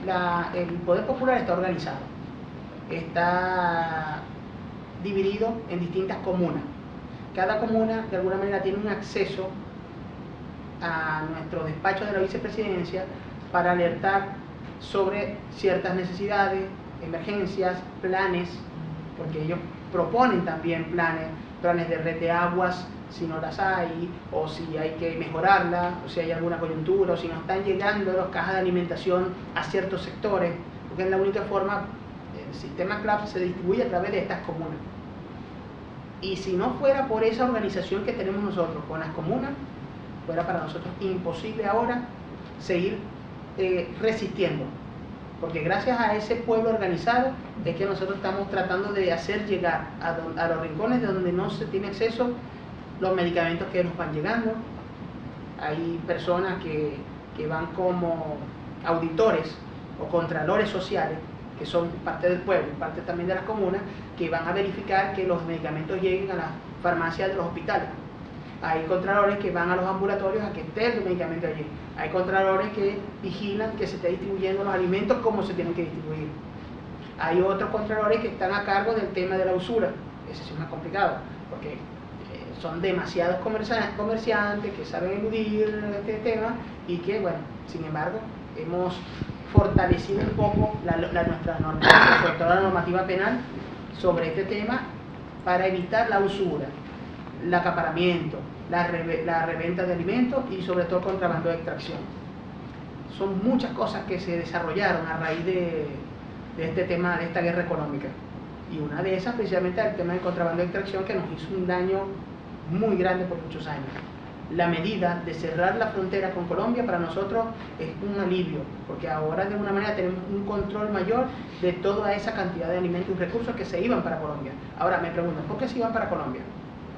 el poder popular está organizado. Está dividido en distintas comunas. Cada comuna de alguna manera tiene un acceso a nuestro despacho de la vicepresidencia para alertar sobre ciertas necesidades, emergencias, planes, porque ellos proponen también planes de red de aguas si no las hay, o si hay que mejorarla, o si hay alguna coyuntura, o si no están llegando las cajas de alimentación a ciertos sectores, porque es la única forma. El sistema CLAP se distribuye a través de estas comunas. Y si no fuera por esa organización que tenemos nosotros con las comunas, fuera para nosotros imposible ahora seguir resistiendo. Porque gracias a ese pueblo organizado es que nosotros estamos tratando de hacer llegar a los rincones de donde no se tiene acceso los medicamentos que nos van llegando. Hay personas que van como auditores o contralores sociales, que son parte del pueblo, parte también de las comunas, que van a verificar que los medicamentos lleguen a las farmacias de los hospitales. Hay contralores que van a los ambulatorios a que estén los medicamentos allí. Hay contralores que vigilan que se esté distribuyendo los alimentos como se tienen que distribuir. Hay otros contralores que están a cargo del tema de la usura. Ese sí es más complicado, porque son demasiados comerciantes que saben eludir este tema y que, bueno, sin embargo, hemos fortalecido un poco nuestra normativa, sobre todo la normativa penal, sobre este tema para evitar la usura, el acaparamiento, la reventa de alimentos y sobre todo el contrabando de extracción. Son muchas cosas que se desarrollaron a raíz de este tema, de esta guerra económica. Y una de esas precisamente es el tema del contrabando de extracción, que nos hizo un daño muy grande por muchos años. La medida de cerrar la frontera con Colombia para nosotros es un alivio, porque ahora de alguna manera tenemos un control mayor de toda esa cantidad de alimentos y recursos que se iban para Colombia. Ahora me preguntan, ¿por qué se iban para Colombia?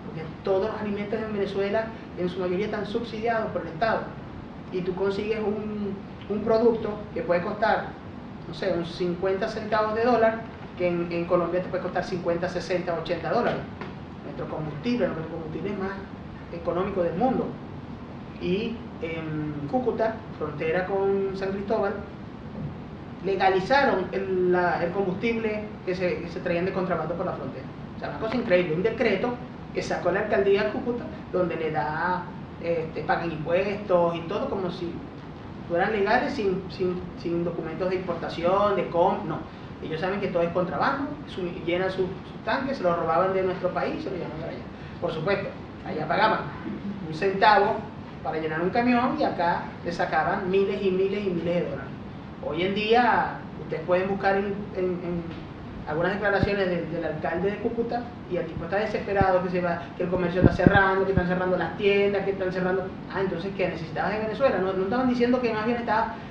Porque todos los alimentos en Venezuela en su mayoría están subsidiados por el Estado, y tú consigues un producto que puede costar, no sé, unos 50 centavos de dólar, que en Colombia te puede costar 50, 60, 80 dólares. Nuestro combustible es más económico del mundo. Y en Cúcuta, frontera con San Cristóbal, legalizaron el combustible que se traían de contrabando por la frontera. O sea, una cosa increíble, un decreto que sacó la alcaldía de Cúcuta, donde le da, pagan impuestos y todo como si fueran legales, sin documentos de importación, de no. Ellos saben que todo es contrabando, llenan sus tanques, se lo robaban de nuestro país y se lo llevan para allá. Por supuesto, allá pagaban un centavo para llenar un camión y acá le sacaban miles y miles y miles de dólares. Hoy en día, ustedes pueden buscar en algunas declaraciones del alcalde de Cúcuta, y el tipo está desesperado, que el comercio está cerrando, que están cerrando las tiendas, que están cerrando. Entonces, ¿qué necesitabas de Venezuela? No estaban diciendo que más bien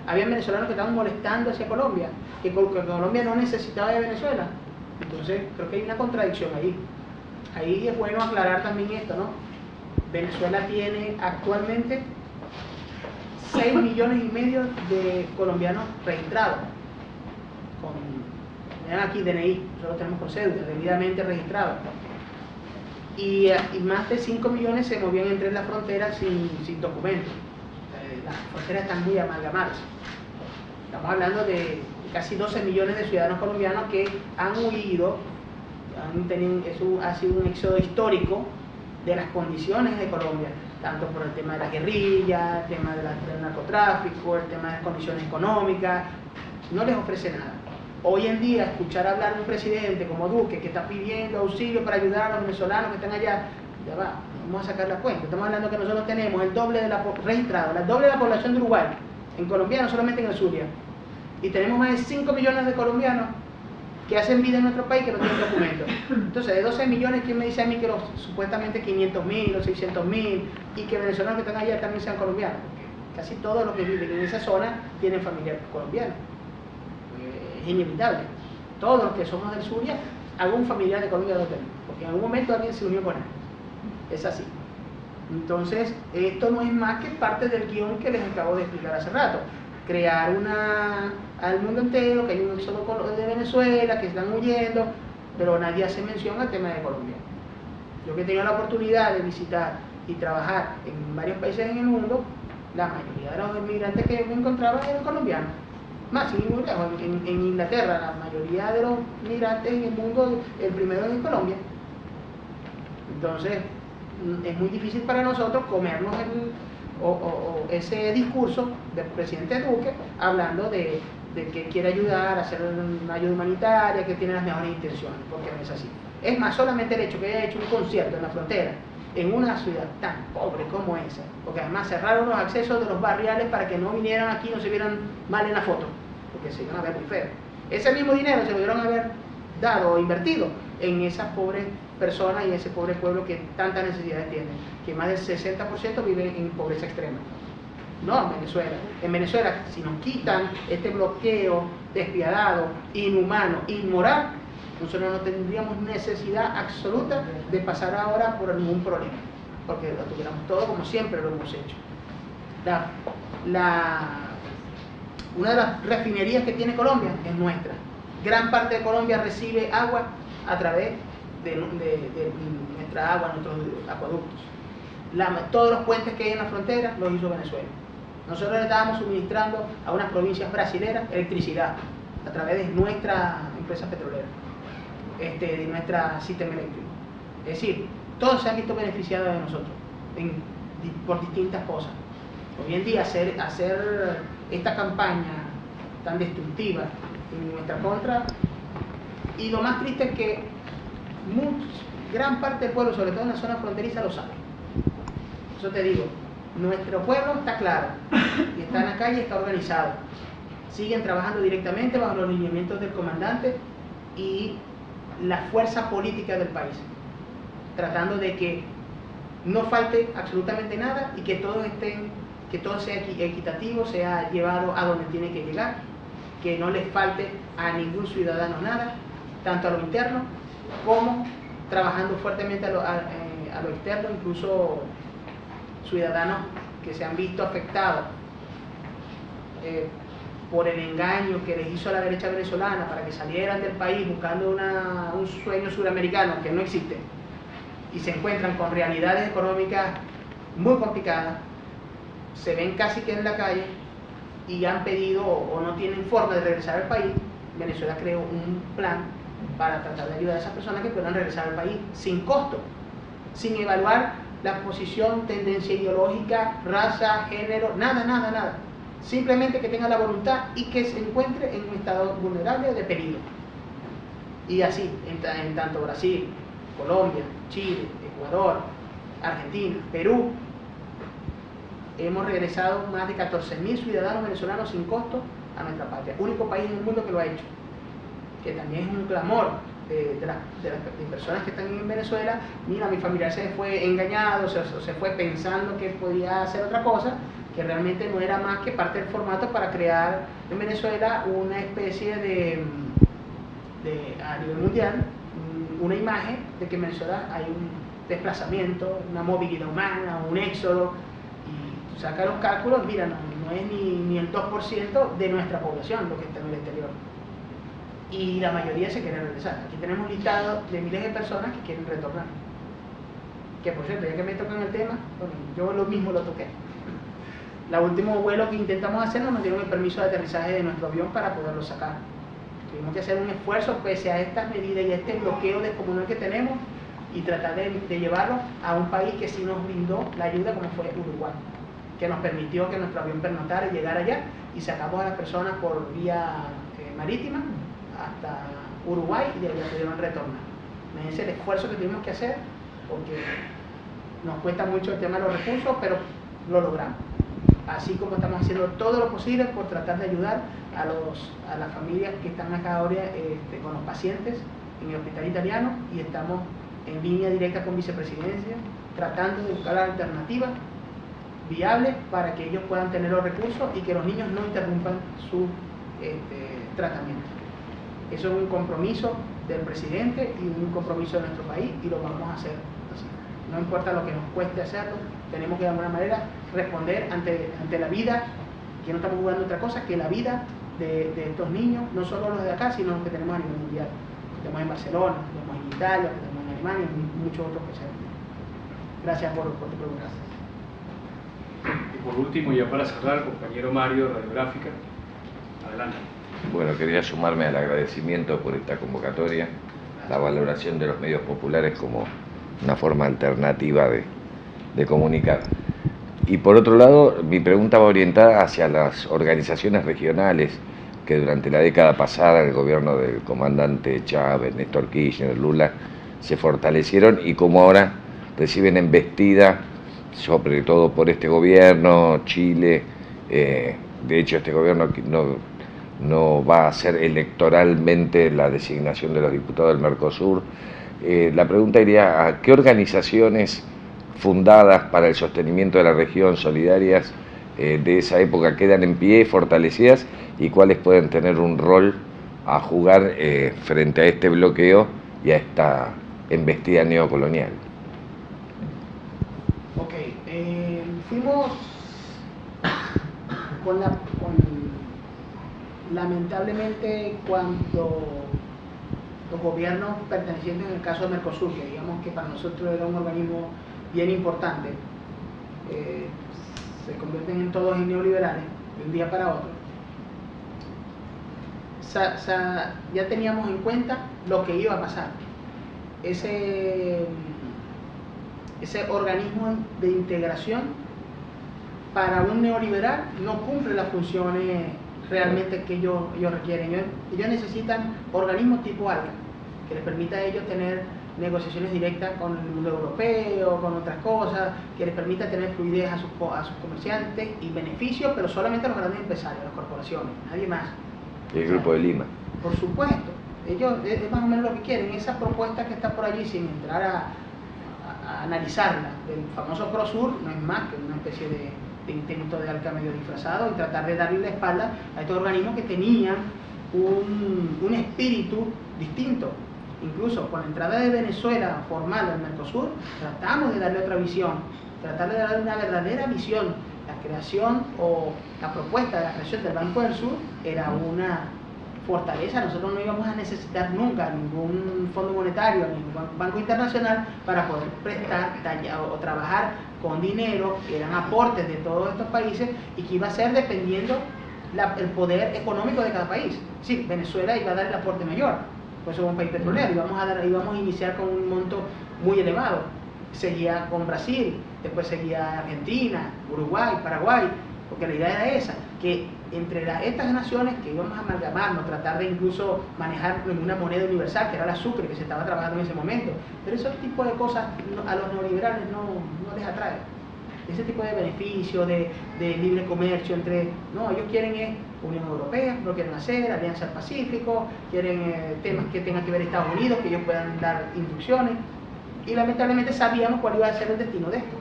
había venezolanos que estaban molestando hacia Colombia, que Colombia no necesitaba de Venezuela. Entonces, creo que hay una contradicción ahí. Ahí es bueno aclarar también esto, ¿no? Venezuela tiene actualmente 6,5 millones de colombianos registrados. Miren aquí DNI, nosotros tenemos con cédula, debidamente registrados. Y más de 5 millones se movían entre la frontera sin documentos. Las fronteras están muy amalgamadas. Estamos hablando de casi 12 millones de ciudadanos colombianos que han huido. Eso ha sido un éxodo histórico de las condiciones de Colombia, tanto por el tema de la guerrilla, el tema del narcotráfico, el tema de las condiciones económicas. No les ofrece nada. Hoy en día, escuchar hablar de un presidente como Duque, que está pidiendo auxilio para ayudar a los venezolanos que están allá, ya va, vamos a sacar la cuenta. Estamos hablando que nosotros tenemos el doble de la registrado, el doble de la población de Uruguay, en colombiano, solamente en el Zulia. Y tenemos más de 5 millones de colombianos que hacen vida en nuestro país que no tienen documentos. Entonces, de 12 millones, ¿quién me dice a mí que los supuestamente 500.000 o 600.000 y que venezolanos que están allá también sean colombianos? Porque casi todos los que viven en esa zona tienen familia colombiana. Es inevitable. Todos los que somos del Zulia, algún familiar de Colombia lo tenemos, porque en algún momento alguien se unió con él. Es así. Entonces, esto no es más que parte del guión que les acabo de explicar hace rato. Crear al mundo entero, que hay un éxodo de Venezuela, que están huyendo, pero nadie hace mención al tema de Colombia. Yo que he tenido la oportunidad de visitar y trabajar en varios países en el mundo, la mayoría de los inmigrantes que me encontraba eran colombianos. Más, sin ir muy lejos, en Inglaterra, la mayoría de los migrantes en el mundo, el primero es en Colombia. Entonces, es muy difícil para nosotros comernos o ese discurso del presidente Duque hablando de que quiere ayudar a hacer una ayuda humanitaria, que tiene las mejores intenciones, porque no es así. Es más, solamente el hecho que haya hecho un concierto en la frontera, en una ciudad tan pobre como esa, porque además cerraron los accesos de los barriales para que no vinieran aquí y no se vieran mal en la foto, porque se iban a ver muy feo. Ese mismo dinero se lo pudieron haber dado o invertido en esas pobres personas y ese pobre pueblo que tantas necesidades tienen, que más del 60% vive en pobreza extrema. No en Venezuela. En Venezuela, si nos quitan este bloqueo despiadado, inhumano, inmoral, nosotros no tendríamos necesidad absoluta de pasar ahora por ningún problema, porque lo tuviéramos todo como siempre lo hemos hecho. Una de las refinerías que tiene Colombia es nuestra. Gran parte de Colombia recibe agua a través de nuestra agua, nuestros acueductos. Todos los puentes que hay en la frontera los hizo Venezuela. Nosotros le estábamos suministrando a unas provincias brasileras electricidad a través de nuestra empresa petrolera, de nuestra sistema eléctrico. Es decir, todos se han visto beneficiados de nosotros por distintas cosas. Hoy en día hacer esta campaña tan destructiva en nuestra contra, y lo más triste es que gran parte del pueblo, sobre todo en la zona fronteriza, lo sabe. Eso te digo, nuestro pueblo está claro, y está en la calle, está organizado. Siguen trabajando directamente bajo los lineamientos del comandante y la fuerza política del país, tratando de que no falte absolutamente nada y que todo sea equitativo, sea llevado a donde tiene que llegar, que no les falte a ningún ciudadano nada, tanto a lo interno como trabajando fuertemente a lo externo, incluso ciudadanos que se han visto afectados por el engaño que les hizo la derecha venezolana para que salieran del país buscando un sueño suramericano que no existe, y se encuentran con realidades económicas muy complicadas, se ven casi que en la calle y han pedido o no tienen forma de regresar al país. Venezuela creó un plan para tratar de ayudar a esas personas que puedan regresar al país sin costo, sin evaluar la posición, tendencia ideológica, raza, género, nada. Simplemente que tenga la voluntad y que se encuentre en un estado vulnerable o de peligro. Y así, en tanto Brasil, Colombia, Chile, Ecuador, Argentina, Perú, hemos regresado más de 14.000 ciudadanos venezolanos sin costo a nuestra patria. Único país en el mundo que lo ha hecho. Que también es un clamor de personas que están en Venezuela. Mira, mi familiar se fue engañado, se fue pensando que podía hacer otra cosa, que realmente no era más que parte del formato para crear en Venezuela una especie a nivel mundial, una imagen de que en Venezuela hay un desplazamiento, una movilidad humana, un éxodo, y saca los cálculos, mira, no es ni el 2% de nuestra población lo que está en el exterior. Y la mayoría se quiere regresar. Aquí tenemos un listado de miles de personas que quieren retornar. Que por cierto, ya que me tocan el tema, bueno, yo lo mismo lo toqué. El último vuelo que intentamos hacer nos dieron el permiso de aterrizaje de nuestro avión para poderlo sacar. Tuvimos que hacer un esfuerzo pese a estas medidas y a este bloqueo descomunal que tenemos, y tratar de llevarlo a un país que sí nos brindó la ayuda, como fue Uruguay, que nos permitió que nuestro avión pernoctara y llegara allá, y sacamos a las personas por vía marítima hasta Uruguay, y de allá pudieron retornar. Ese es el esfuerzo que tuvimos que hacer, porque nos cuesta mucho el tema de los recursos, pero lo logramos. Así como estamos haciendo todo lo posible por tratar de ayudar a las familias que están acá ahora con los pacientes en el hospital italiano, y estamos en línea directa con vicepresidencia, tratando de buscar alternativas viables para que ellos puedan tener los recursos y que los niños no interrumpan su tratamiento. Eso es un compromiso del presidente y un compromiso de nuestro país, y lo vamos a hacer así. No importa lo que nos cueste hacerlo, tenemos que de alguna manera responder ante la vida, que no estamos jugando otra cosa que la vida de estos niños, no solo los de acá, sino los que tenemos a nivel mundial. Los que tenemos en Barcelona, los que tenemos en Italia, los que tenemos en Alemania y muchos otros que se ven. Gracias por tu pregunta. Y por último, ya para cerrar, compañero Mario de Radiográfica, adelante. Bueno, quería sumarme al agradecimiento por esta convocatoria, la valoración de los medios populares como una forma alternativa de comunicar. Y por otro lado, mi pregunta va orientada hacia las organizaciones regionales que durante la década pasada, el gobierno del comandante Chávez, Néstor Kirchner, Lula, se fortalecieron y cómo ahora reciben embestida, sobre todo por este gobierno, Chile. De hecho, este gobierno no va a hacer electoralmente la designación de los diputados del Mercosur. La pregunta iría a qué organizaciones fundadas para el sostenimiento de la región, solidarias de esa época, quedan en pie, fortalecidas, y cuáles pueden tener un rol a jugar frente a este bloqueo y a esta embestida neocolonial. Ok, fuimos lamentablemente cuando los gobiernos pertenecientes en el caso de Mercosur, que digamos que para nosotros era un organismo bien importante, se convierten en todos en neoliberales de un día para otro. Ya teníamos en cuenta lo que iba a pasar. Ese organismo de integración para un neoliberal no cumple las funciones realmente que ellos requieren. Ellos necesitan organismos tipo ALCA, que les permita a ellos tener negociaciones directas con el mundo europeo, con otras cosas, que les permita tener fluidez a sus comerciantes y beneficios, pero solamente a los grandes empresarios, a las corporaciones, nadie más. El Grupo de Lima. Por supuesto, ellos es más o menos lo que quieren. Esa propuesta que está por allí, sin entrar a analizarla, del famoso Prosur, no es más que una especie de intento de ALCA medio disfrazado y tratar de darle la espalda a estos organismos que tenían un espíritu distinto. Incluso con la entrada de Venezuela formal al Mercosur, tratamos de darle otra visión, tratar de darle una verdadera visión. La creación o la propuesta de la creación del Banco del Sur era una fortaleza. Nosotros no íbamos a necesitar nunca ningún fondo monetario, ningún banco internacional para poder prestar o trabajar con dinero que eran aportes de todos estos países y que iba a ser dependiendo el poder económico de cada país. Sí, Venezuela iba a dar el aporte mayor, pues somos un país petrolero, íbamos a iniciar con un monto muy elevado. Seguía con Brasil, después seguía Argentina, Uruguay, Paraguay, porque la idea era esa, que entre estas naciones que íbamos a amalgamarnos, tratar de incluso manejar una moneda universal, que era la Sucre, que se estaba trabajando en ese momento, pero ese tipo de cosas a los neoliberales no les atrae. Ese tipo de beneficios, de libre comercio no, ellos quieren Unión Europea, lo quieren hacer, Alianza del Pacífico, quieren temas que tengan que ver Estados Unidos, que ellos puedan dar instrucciones, y lamentablemente sabíamos cuál iba a ser el destino de esto.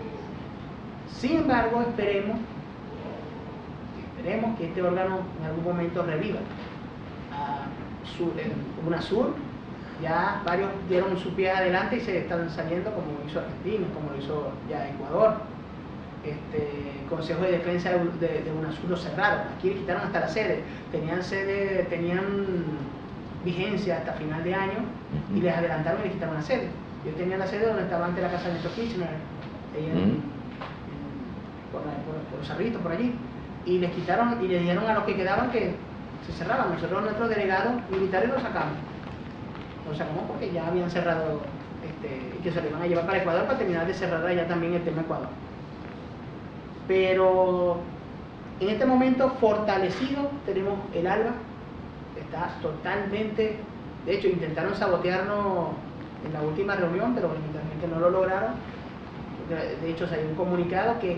Sin embargo, esperemos que este órgano en algún momento reviva. UNASUR, ya varios dieron su pie adelante y se están saliendo, como lo hizo Argentina, como lo hizo ya Ecuador. Consejo de Defensa de UNASUR lo cerraron, aquí le quitaron hasta la sede, tenían vigencia hasta final de año y les adelantaron y les quitaron la sede. Yo tenía la sede donde estaba antes la casa de Néstor Kirchner, por los Cerritos, por allí, y les quitaron y le dijeron a los que quedaban que se cerraban. Nosotros, nuestros delegados militares, los sacamos porque ya habían cerrado y que se lo iban a llevar para Ecuador para terminar de cerrar allá también el tema Ecuador. Pero en este momento fortalecido tenemos el ALBA, está totalmente, de hecho intentaron sabotearnos en la última reunión, pero lamentablemente no lo lograron. De hecho salió un comunicado que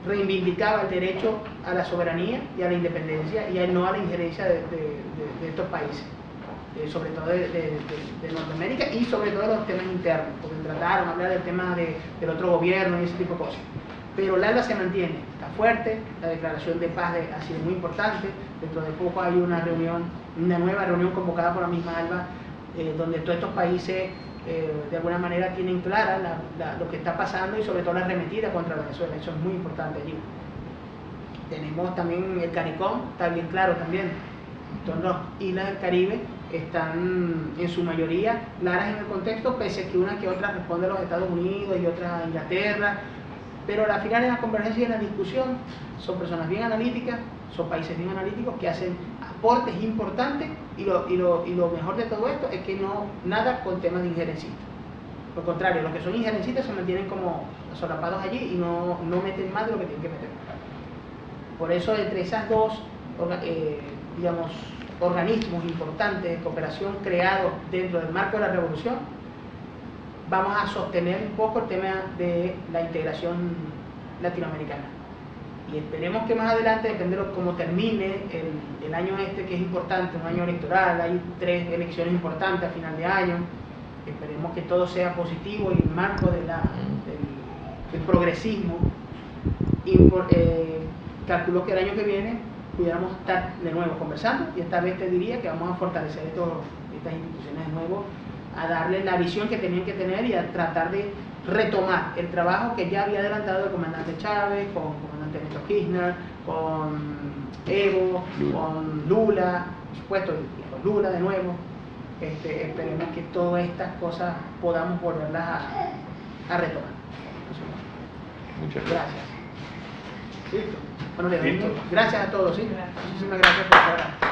reivindicaba el derecho a la soberanía y a la independencia y no a la injerencia de estos países, sobre todo de Norteamérica y sobre todo de los temas internos, porque trataron de hablar del tema del otro gobierno y ese tipo de cosas. Pero el ALBA se mantiene, está fuerte, la declaración de paz ha sido muy importante. Dentro de poco hay una nueva reunión convocada por la misma ALBA, donde todos estos países de alguna manera tienen clara lo que está pasando y sobre todo la arremetida contra Venezuela. Eso es muy importante allí. Tenemos también el CARICOM, está bien claro también. Todas las islas del Caribe están en su mayoría claras en el contexto, pese a que una que otra responde a los Estados Unidos y otra a Inglaterra, pero al final en la convergencia y en la discusión son personas bien analíticas, son países bien analíticos que hacen aportes importantes y lo mejor de todo esto es que nada con temas de injerencia. Lo contrario, los que son injerencistas se mantienen como solapados allí y no meten más de lo que tienen que meter. Por eso, entre esas dos, digamos, organismos importantes de cooperación creados dentro del marco de la revolución, vamos a sostener un poco el tema de la integración latinoamericana. Y esperemos que más adelante, depende de cómo termine el año este, que es importante, un año electoral, hay 3 elecciones importantes a final de año, esperemos que todo sea positivo y en el marco de del progresismo. Y calculo que el año que viene pudiéramos estar de nuevo conversando, y esta vez te diría que vamos a fortalecer estas instituciones de nuevo, a darle la visión que tenían que tener y a tratar de retomar el trabajo que ya había adelantado el comandante Chávez, con el comandante Néstor Kirchner, con Evo, con Lula, por supuesto, y con Lula de nuevo. Esperemos que todas estas cosas podamos volverlas a retomar. Muchas Gracias. ¿Listo? Bueno, Listo. gracias a todos, ¿sí? Muchísimas gracias por estar acá.